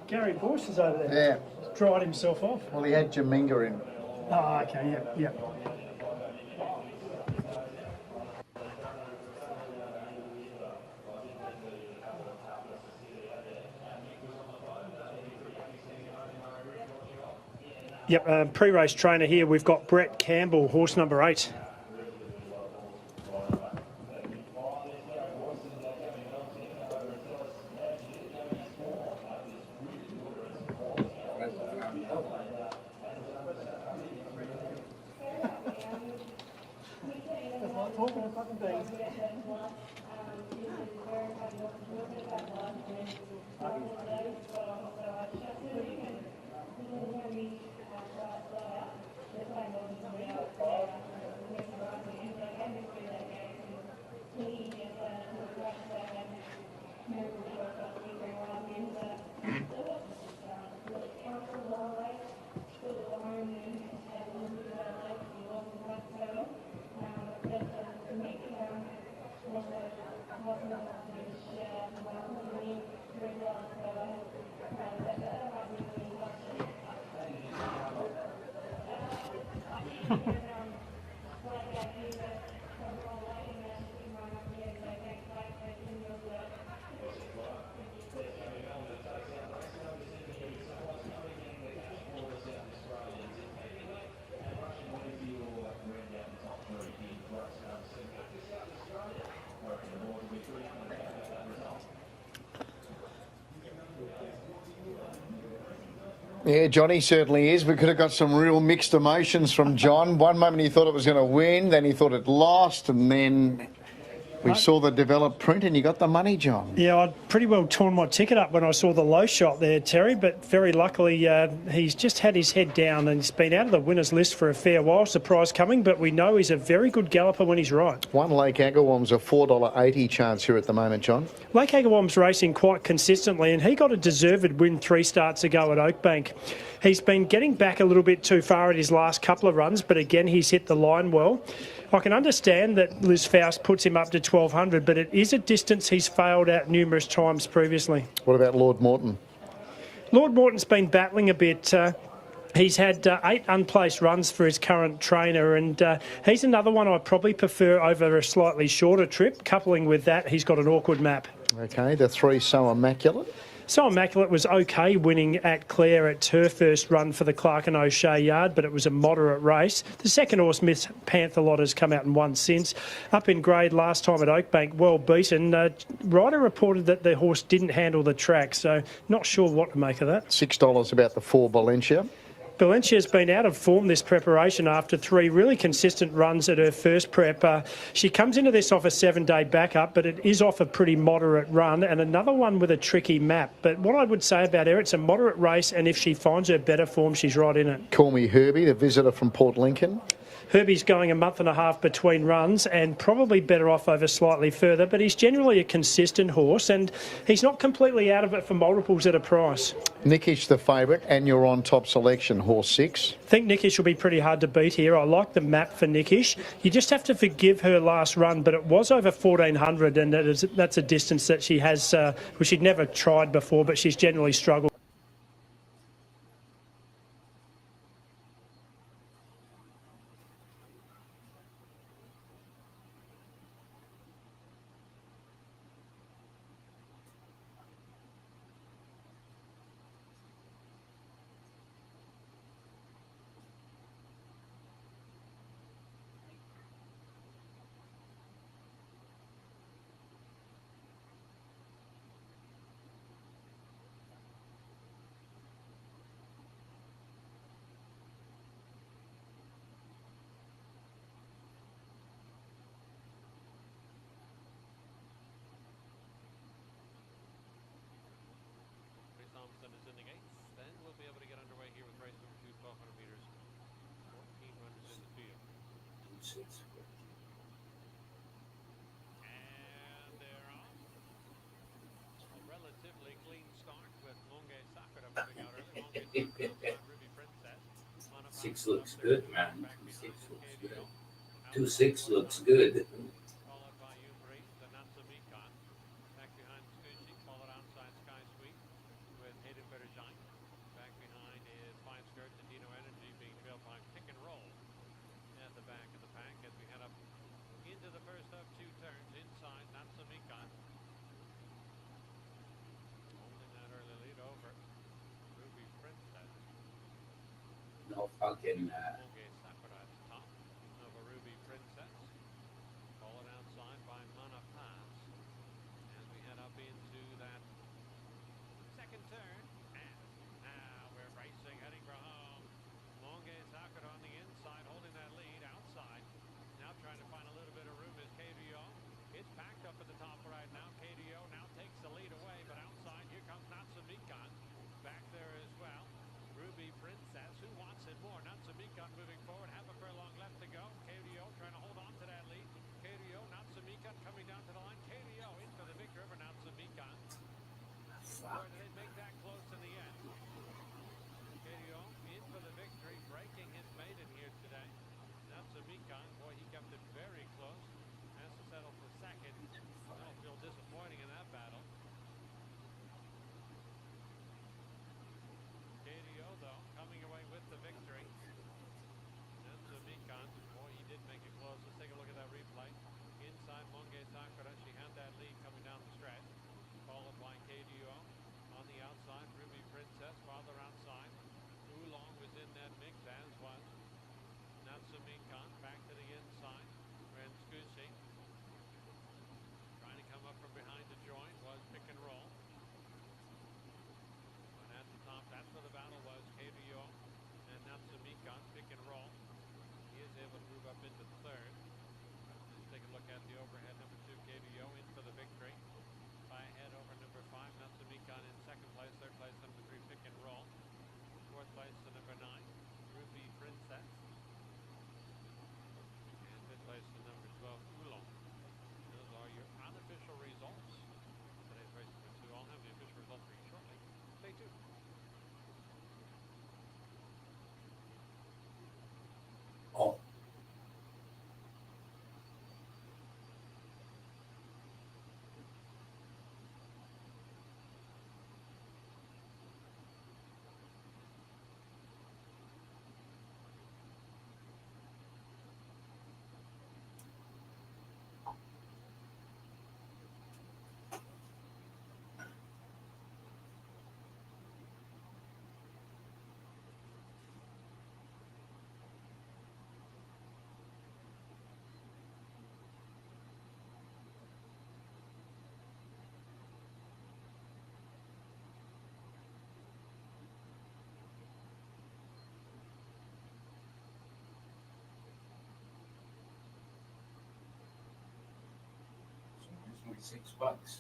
Gary Boyce is over there. Yeah. Dried himself off. Well, he had Jaminga in. Oh, okay, yeah. Yep, pre-race trainer here. We've got Brett Campbell, horse number 8. Yeah, Johnny certainly is. We could have got some real mixed emotions from John. One moment he thought it was going to win, then he thought it lost, and then We saw the developed print and you got the money, John. Yeah, I'd pretty well torn my ticket up when I saw the low shot there, Terry, but very luckily he's just had his head down and he's been out of the winners list for a fair while. Surprise coming, but we know he's a very good galloper when he's right. One Lake Agawam's a $4.80 chance here at the moment, John. Lake Agawam's racing quite consistently and he got a deserved win 3 starts ago at Oakbank. He's been getting back a little bit too far at his last couple of runs, but again, he's hit the line well. I can understand that Liz Faust puts him up to 1,200, but it is a distance he's failed at numerous times previously. What about Lord Morton? Lord Morton's been battling a bit. He's had 8 unplaced runs for his current trainer, and he's another one I probably prefer over a slightly shorter trip. Coupling with that, he's got an awkward map. Okay, the 3 So Immaculate. So Immaculate was okay winning at Clare at her first run for the Clark and O'Shea yard, but it was a moderate race. The second horse, Miss Pantherlot, has come out and won since. Up in grade last time at Oakbank, well beaten. Ryder reported that the horse didn't handle the track, so not sure what to make of that. $6 about the 4 Valencia. Valencia's been out of form this preparation after 3 really consistent runs at her first prep. She comes into this off a 7-day backup, but it is off a pretty moderate run and another one with a tricky map. But what I would say about her, it's a moderate race, and if she finds her better form, she's right in it. Call Me Herbie, the visitor from Port Lincoln. Herbie's going a month and a half between runs and probably better off over slightly further, but he's generally a consistent horse and he's not completely out of it for multiples at a price. Nickish the favourite, and you're on top selection, horse 6. I think Nickish will be pretty hard to beat here. I like the map for Nickish. You just have to forgive her last run, but it was over 1,400 and that's a distance that she has, she'd never tried before, but she's generally struggled. Six looks good, man. 6 looks good. 2-6 looks good. No fucking. a look at the overhead. Number 2, KBO in for the victory. By ahead over number 5, Natsamikon in second place. Third place, number 3, Pick and Roll. Fourth place, the number 9, Ruby Princess. And fifth place, the number 12, Oolong. Those are your unofficial results. Today's race number 2. I'll have the official results for you shortly. Stay tuned. Oh. $6.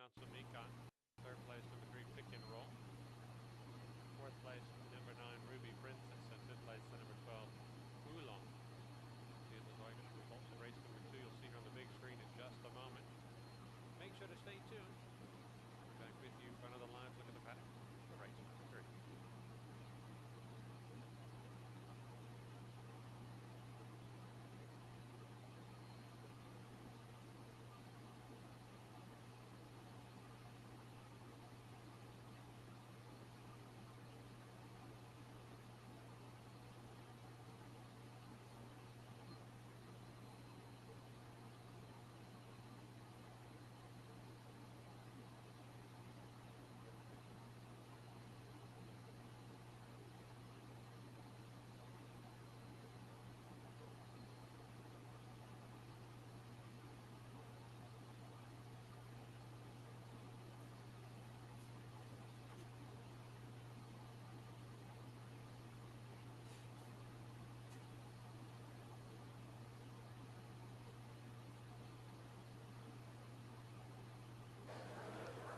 Natsamikon. Third place, number 3, Pick and Roll. Fourth place, number 9, Ruby Princess. And fifth place, the number 12, Oolong. See those Irish results in race number 2. You'll see her on the big screen in just a moment. Make sure to stay tuned. We're back with you for another live look at the paddock for race number 3.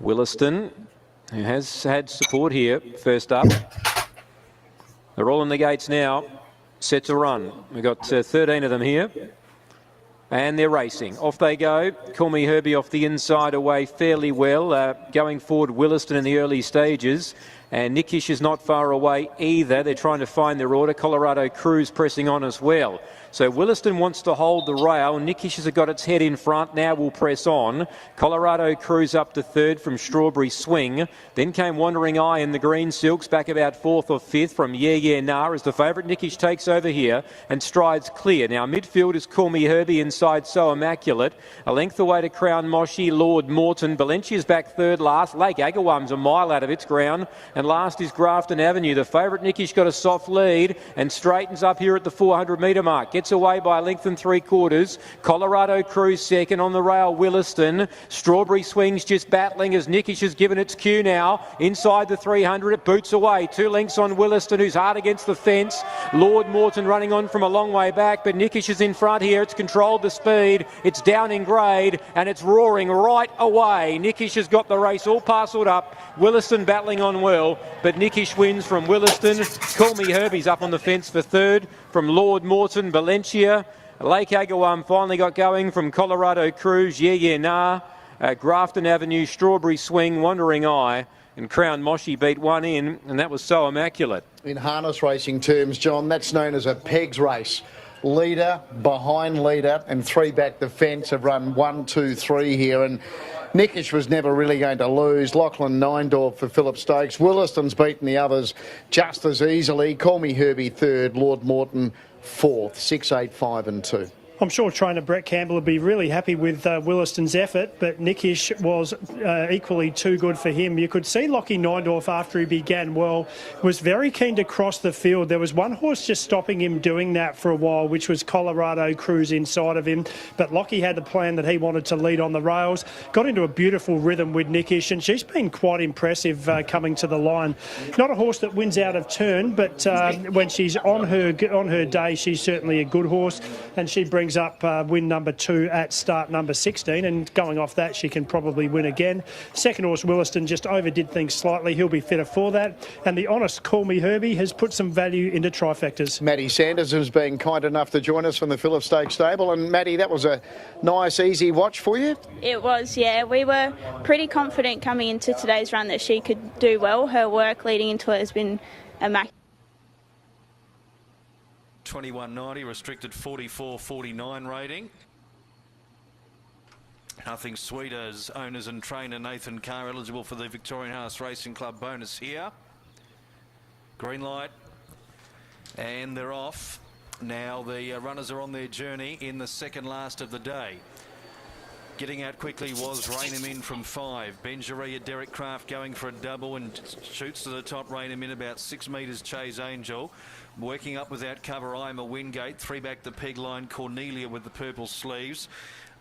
Williston, who has had support here, first up. They're all in the gates now, set to run. We've got 13 of them here. And they're racing. Off they go. Call Me Herbie off the inside away fairly well. Going forward, Williston in the early stages. And Nickish is not far away either. They're trying to find their order. Colorado Cruise pressing on as well. So Williston wants to hold the rail. Nickish has got its head in front. Now will press on. Colorado Cruise up to third from Strawberry Swing. Then came Wandering Eye in the green silks, back about fourth or fifth from Yeah Yeah Nah as the favourite Nickish takes over here and strides clear. Now midfield is Call Me Herbie, inside So Immaculate. A length away to Crown Moshi, Lord Morton. Valencia's back third last. Lake Agawam's a mile out of its ground. And last is Grafton Avenue. The favourite Nickish got a soft lead and straightens up here at the 400 metre mark. Gets Gets away by a length and 3/4. Colorado Cruise second on the rail. Williston. Strawberry Swings just battling as Nickish has given its cue now. Inside the 300, it boots away. 2 lengths on Williston, who's hard against the fence. Lord Morton running on from a long way back, but Nickish is in front here. It's controlled the speed. It's down in grade, and it's roaring right away. Nickish has got the race all parcelled up. Williston battling on well, but Nickish wins from Williston. Call Me Herbie's up on the fence for third from Lord Morton. Valencia. Lake Agawam finally got going from Colorado Cruise. Yeah, nah. Grafton Avenue, Strawberry Swing, Wandering Eye, and Crown Moshi beat one in, and that was So Immaculate. In harness racing terms, John, that's known as a pegs race. Leader, behind leader, and 3 back the fence have run 1, 2, 3 here, and Nickish was never really going to lose. Lachlan Neindorf for Phillip Stokes. Williston's beaten the others just as easily. Call Me Herbie third, Lord Morton fourth, 6, 8, 5 and 2. I'm sure trainer Brett Campbell would be really happy with Williston's effort, but Nickish was equally too good for him. You could see Lockie Neindorf, after he began well, was very keen to cross the field. There was one horse just stopping him doing that for a while, which was Colorado Cruise inside of him. But Lockie had the plan that he wanted to lead on the rails, got into a beautiful rhythm with Nickish, and she's been quite impressive coming to the line. Not a horse that wins out of turn, but when she's on her day, she's certainly a good horse, and she brings up win number 2 at start number 16, and going off that she can probably win again. Second horse Williston just overdid things slightly. He'll be fitter for that, and the honest Call Me Herbie has put some value into trifectas. Matty Sanders has been kind enough to join us from the Phillip Stokes stable, and Matty, that was a nice easy watch for you. It was, yeah. We were pretty confident coming into today's run that she could do well. Her work leading into it has been immaculate. 21.90, restricted 44.49 rating. Nothing Sweeter's owners and trainer Nathan Carr eligible for the Victorian Harness Racing Club bonus here. Green light, and they're off. Now the runners are on their journey in the second last of the day. Getting out quickly was Rainham in from 5. Benjaria, Derek Craft going for a double and shoots to the top. Rainham in about 6 metres. Chase Angel working up without cover. I'm a Wingate. 3 back the peg line. Cornelia with the purple sleeves.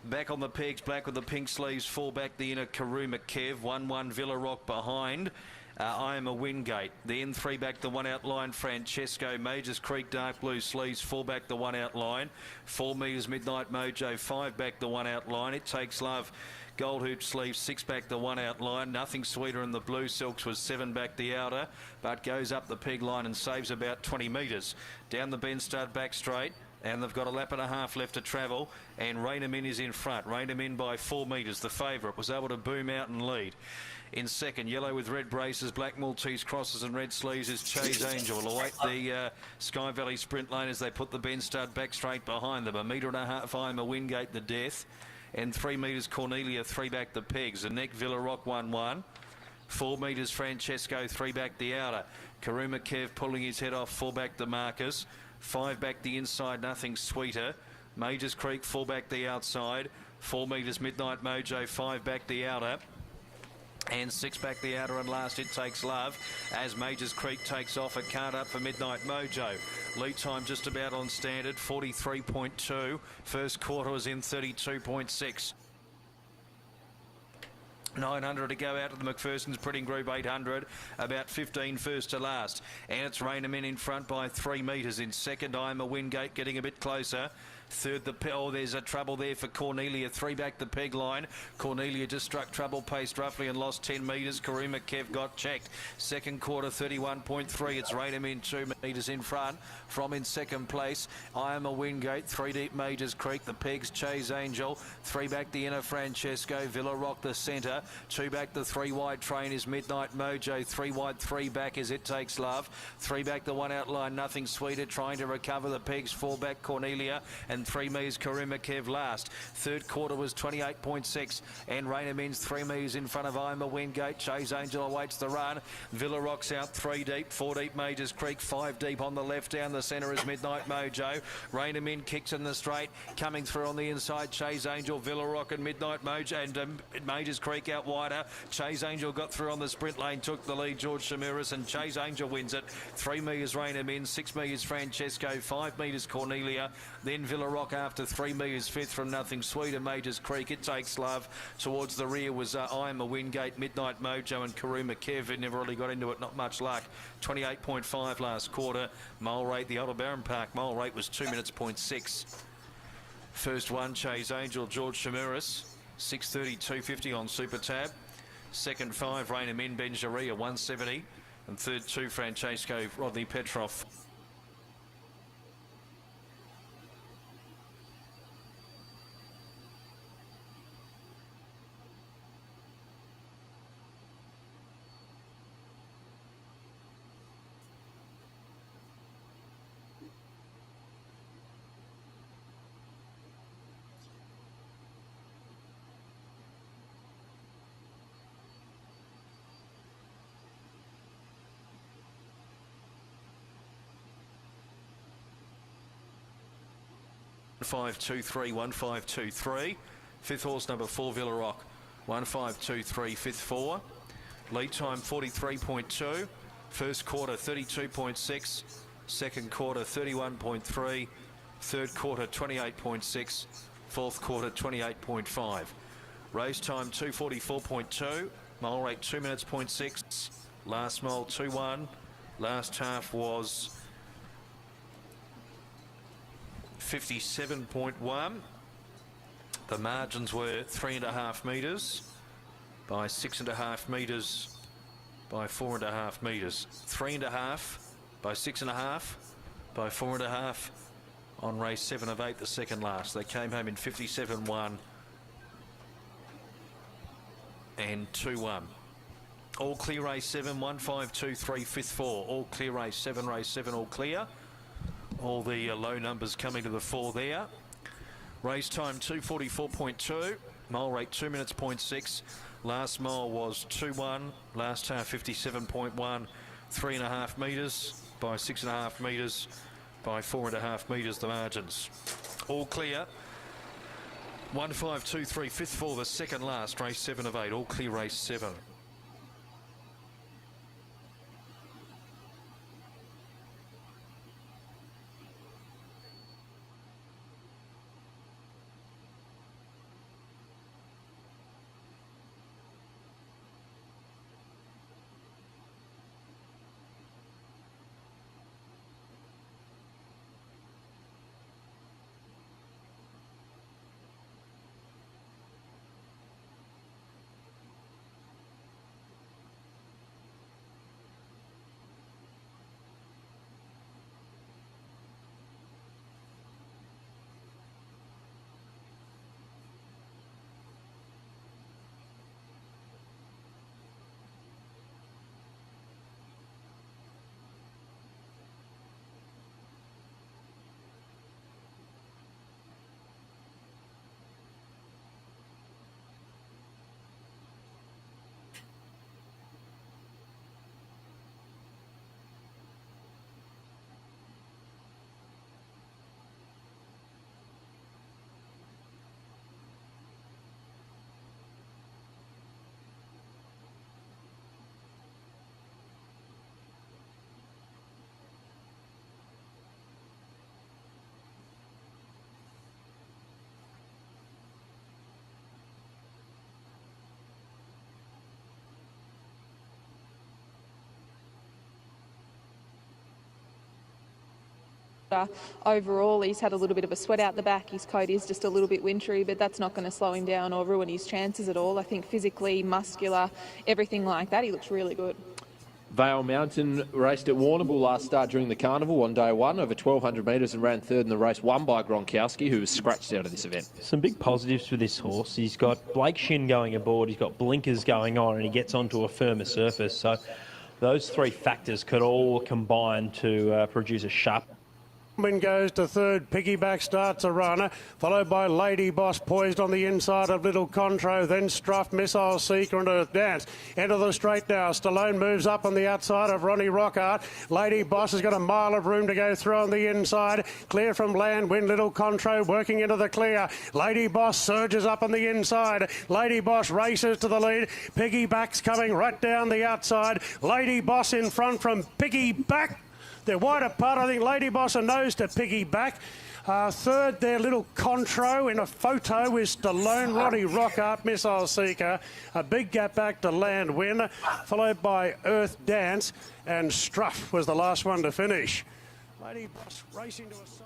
Back on the pegs, black with the pink sleeves. 4 back the inner Karuma Kev. 1-1 Villa Rock behind. I am a Wingate. Then 3 back the 1 out line, Francesco. Majors Creek, dark blue sleeves. 4 back the 1 out line. 4 metres Midnight Mojo. 5 back the 1 out line. It Takes Love. Gold hoop sleeves. 6 back the 1 out line. Nothing Sweeter in the blue silks was 7 back the outer, but goes up the peg line and saves about 20 metres. Down the bend start back straight. And they've got a lap and a half left to travel, and Rainham in is in front. Rainham in by 4 metres. The favourite was able to boom out and lead. In second, yellow with red braces, black Maltese crosses and red sleeves is Chase Angel. Will await the Sky Valley sprint lane as they put the bend start back straight behind them. 1.5 metres I'm a Wingate the death, and 3 metres Cornelia, 3 back the pegs. The neck Villa Rock 1-1. 4 metres Francesco, 3 back the outer. Karuma Kev pulling his head off, 4 back the Marcus. 5 back the inside, Nothing Sweeter. Majors Creek, 4 back the outside. 4 metres Midnight Mojo, 5 back the outer. And 6 back the outer, and last It Takes Love as Majors Creek takes off. A card up for Midnight Mojo. Lead time just about on standard, 43.2. First quarter was in 32.6. 900 to go out to the McPherson's Printing Group 800, about 15 first to last. And it's Rainham in front by 3 metres. In second, I'm a Wingate getting a bit closer. Third, there's a trouble there for Cornelia. 3 back the peg line. Cornelia just struck trouble, paced roughly and lost 10 metres. Karuma Kev got checked. Second quarter, 31.3. It's Rainham in 2 metres in front. From in second place, I am a Wingate. 3 deep Majors Creek. The pegs, Chase Angel. 3 back the inner, Francesco. Villa Rock the centre. 2 back the 3 wide train is Midnight Mojo. 3 wide, 3 back is It Takes Love. 3 back the 1 out line, Nothing Sweeter, trying to recover the pegs. 4 back Cornelia, and 3 metres Karuma Kev last. Third quarter was 28.6, and Rainham Inns 3 metres in front of I'm a Wingate. Chase Angel awaits the run. Villa Rock's out 3 deep, 4 deep Majors Creek, 5 deep on the left. Down the centre is Midnight Mojo. Rainham In kicks in the straight, coming through on the inside. Chase Angel, Villa Rock and Midnight Mojo, and Majors Creek out wider. Chase Angel got through on the sprint lane, took the lead, George Shamiris, and Chase Angel wins it. 3 metres Rainham In, 6 metres Francesco, 5 metres Cornelia. Then Villa Rock after 3 metres, fifth from Nothing Sweet and Majors Creek. It Takes Love. Towards the rear was I Am a Wingate, Midnight Mojo and Karuma Kev. It never really got into it, not much luck. 28.5 last quarter. Mile rate, the Aldebaran Park mile rate was 2 minutes, 0.6. First one, Chase Angel, George Shamuris, 6:30, 2:50 on Super Tab. Second 5, Raina Min, Benjaria, 170. And third 2, Francesco, Rodney Petrov. Five, 2, 3, 1, 5, 2, 3. Fifth horse number 4, Villa Rock, 1, 5, 2, 3. Fifth 4. Lead time 43.2. First quarter 32.6. Second quarter 31.3. Third quarter 28.6. Fourth quarter 28.5. Race time 2:44.2. Mile rate 2 minutes, 0.6. Last mile 2:1. Last half was 57.1. The margins were 3.5 metres by 6.5 metres by 4.5 metres. 3.5 by 6.5 by 4.5 on race 7 of 8, the second last. They came home in 57.1 and 2-1. All clear race 7, 1, 5, 2, 3, fifth 4. All clear race 7, all clear. All the low numbers coming to the 4 there. Race time 2:44.2. Mile rate 2 minutes, 0.6. Last mile was 2:1. Last half 57.1. 3.5 metres by 6.5 metres by 4.5 metres the margins. All clear. 1, 5, 2, 3, fifth 4, the second last, race 7 of 8. All clear race 7. Overall, he's had a little bit of a sweat out the back. His coat is just a little bit wintry, but that's not going to slow him down or ruin his chances at all. I think physically, muscular, everything like that, he looks really good. Vale Mountain raced at Warrnambool last start during the carnival on day 1 over 1,200 metres and ran third in the race, won by Gronkowski, who was scratched out of this event. Some big positives for this horse. He's got Blake Shin going aboard, he's got blinkers going on, and he gets onto a firmer surface. So those 3 factors could all combine to produce a sharp. Win goes to third. Piggyback starts a runner, followed by Lady Boss, poised on the inside of Little Contro, then Struff, Missile Seeker and Earth Dance. Into the straight now. Stallone moves up on the outside of Ronnie Rockart. Lady Boss has got a mile of room to go through on the inside. Clear from Land Win, Little Contro working into the clear. Lady Boss surges up on the inside. Lady Boss races to the lead. Piggyback's coming right down the outside. Lady Boss in front from Piggyback. They're wide apart. I think Lady Boss a nose to Piggyback. Third there, Little Contro in a photo is Stallone, Ronnie Rock Art, Missile Seeker. A big gap back to Land Win, followed by Earth Dance, and Struff was the last one to finish. Lady Boss racing to a side.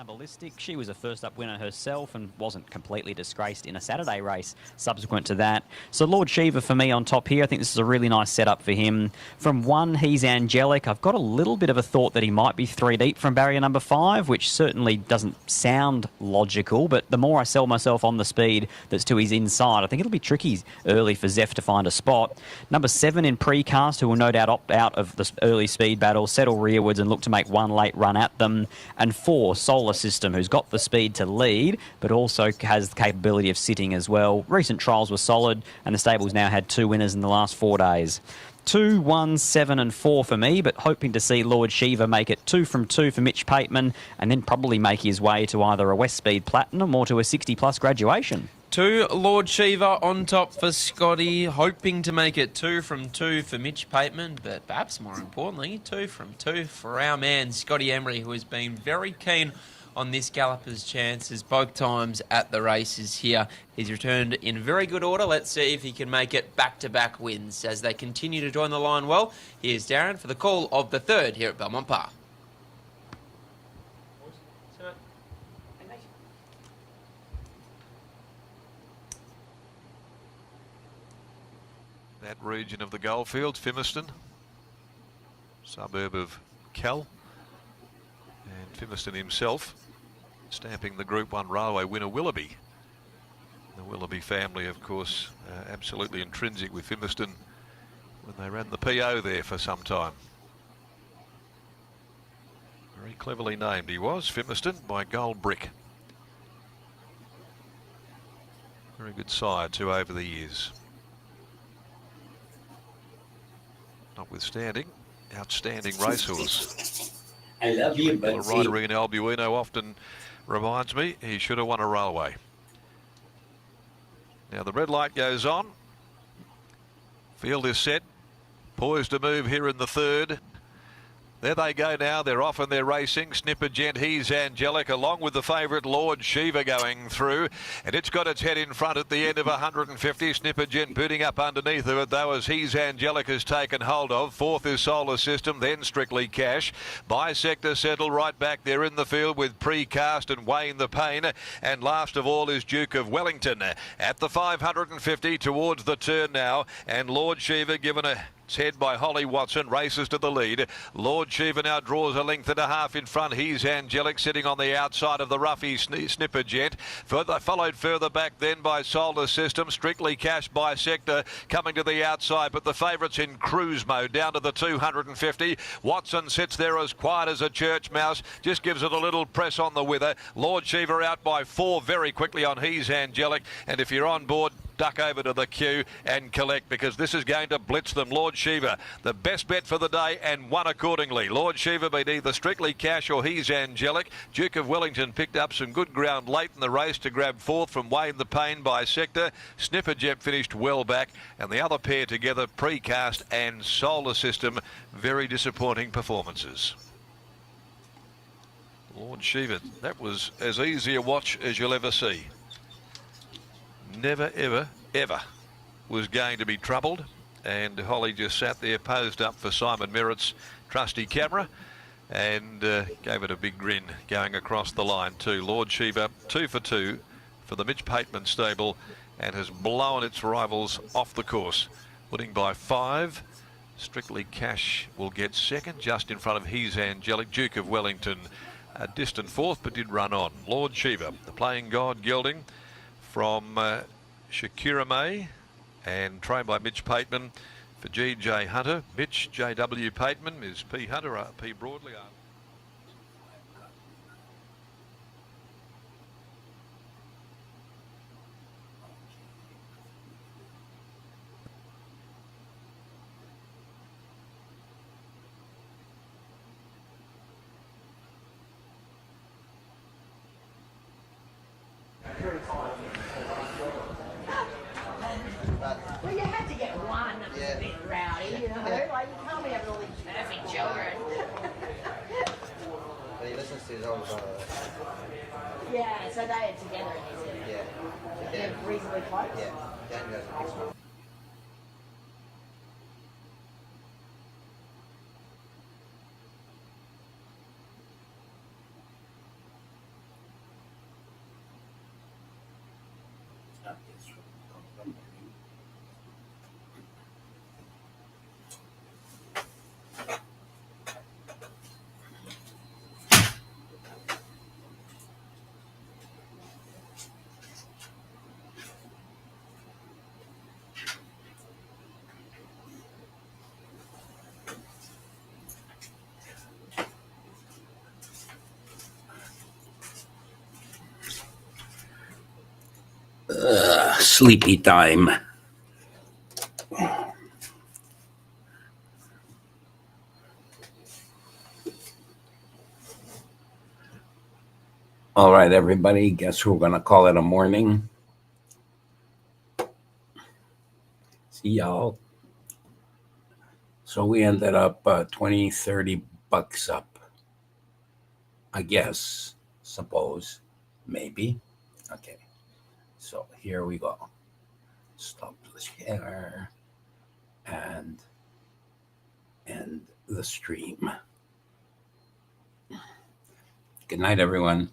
Ballistic. She was a first-up winner herself and wasn't completely disgraced in a Saturday race subsequent to that. So Lord Shiva for me on top here. I think this is a really nice setup for him. From 1, he's Angelic. I've got a little bit of a thought that he might be 3 deep from barrier number 5, which certainly doesn't sound logical, but the more I sell myself on the speed that's to his inside, I think it'll be tricky early for Zeph to find a spot. Number 7 in Precast, who will no doubt opt out of the early speed battle, settle rearwards and look to make one late run at them. And 4, Solar System, who's got the speed to lead, but also has the capability of sitting as well. Recent trials were solid, and the stable's now had 2 winners in the last 4 days. 2, 1, 7 and 4 for me, but hoping to see Lord Shiva make it 2 from 2 for Mitch Pateman, and then probably make his way to either a West Speed Platinum or to a 60-plus graduation. 2, Lord Shiva on top for Scotty, hoping to make it 2 from 2 for Mitch Pateman, but perhaps more importantly, 2 from 2 for our man Scotty Emery, who has been very keen on this galloper's chances both times at the races here. He's returned in very good order. Let's see if he can make it back-to-back wins as they continue to join the line well. Here's Darren for the call of the 3rd here at Belmont Park. That region of the goldfields, Fimiston, suburb of Cal, and Fimiston himself stamping the Group 1 Railway winner Willoughby. The Willoughby family, of course, absolutely intrinsic with Fimiston when they ran the PO there for some time. Very cleverly named he was, Fimiston, by Gold Brick. Very good sire too over the years. Notwithstanding, outstanding racehorse. I love you, but a rider in Albuino often reminds me he should have won a railway. Now the red light goes on. Field is set, poised to move here in the 3rd. There they go now, they're off and they're racing. Snipper Gent, he's Angelic, along with the favourite Lord Shiva going through. And it's got its head in front at the end of 150. Snipper Gent booting up underneath of it, though, as he's Angelic has taken hold of. 4th is Solar System, then Strictly Cash. Bisector settled right back there in the field with Precast and Wayne the Pain. And last of all is Duke of Wellington. At the 550 towards the turn now. And Lord Shiva given a head by Holly Watson, races to the lead. Lord Shiva now draws a length and a half in front. He's Angelic sitting on the outside of the roughy Snipper Jet. Followed further back then by Solar System. Strictly Cash Bisector coming to the outside, but the favourites in cruise mode down to the 250. Watson sits there as quiet as a church mouse, just gives it a little press on the wither. Lord Shiva out by 4 very quickly on He's Angelic, and if you're on board, duck over to the queue and collect, because this is going to blitz them. Lord Shiva, the best bet for the day, and won accordingly. Lord Shiva beat either Strictly Cash or He's Angelic. Duke of Wellington picked up some good ground late in the race to grab 4th from Wayne the Pain Bisector. Snipper Jet finished well back, and the other pair together, Precast and Solar System, very disappointing performances. Lord Shiva, that was as easy a watch as you'll ever see. Never, ever, ever was going to be troubled. And Holly just sat there posed up for Simon Merritt's trusty camera and gave it a big grin going across the line too. Lord Shiva, 2 for 2 for the Mitch Pateman stable and has blown its rivals off the course. Winning by 5. Strictly Cash will get 2nd, just in front of He's Angelic. Duke of Wellington a distant 4th, but did run on. Lord Shiva, the Playing God gelding from Shakira May and trained by Mitch Pateman for G.J. Hunter. Mitch, J.W. Pateman is P. Hunter, P. Broadley. Well, you had to get one. Yeah, so they are together in New Zealand. Yeah. They're reasonably close. Yeah. Sleepy time. All right, everybody. Guess we're going to call it a morning. See y'all. So we ended up 20, 30 bucks up. I guess, suppose, maybe. Okay. So here we go. Stop the share and end the stream. Good night, everyone.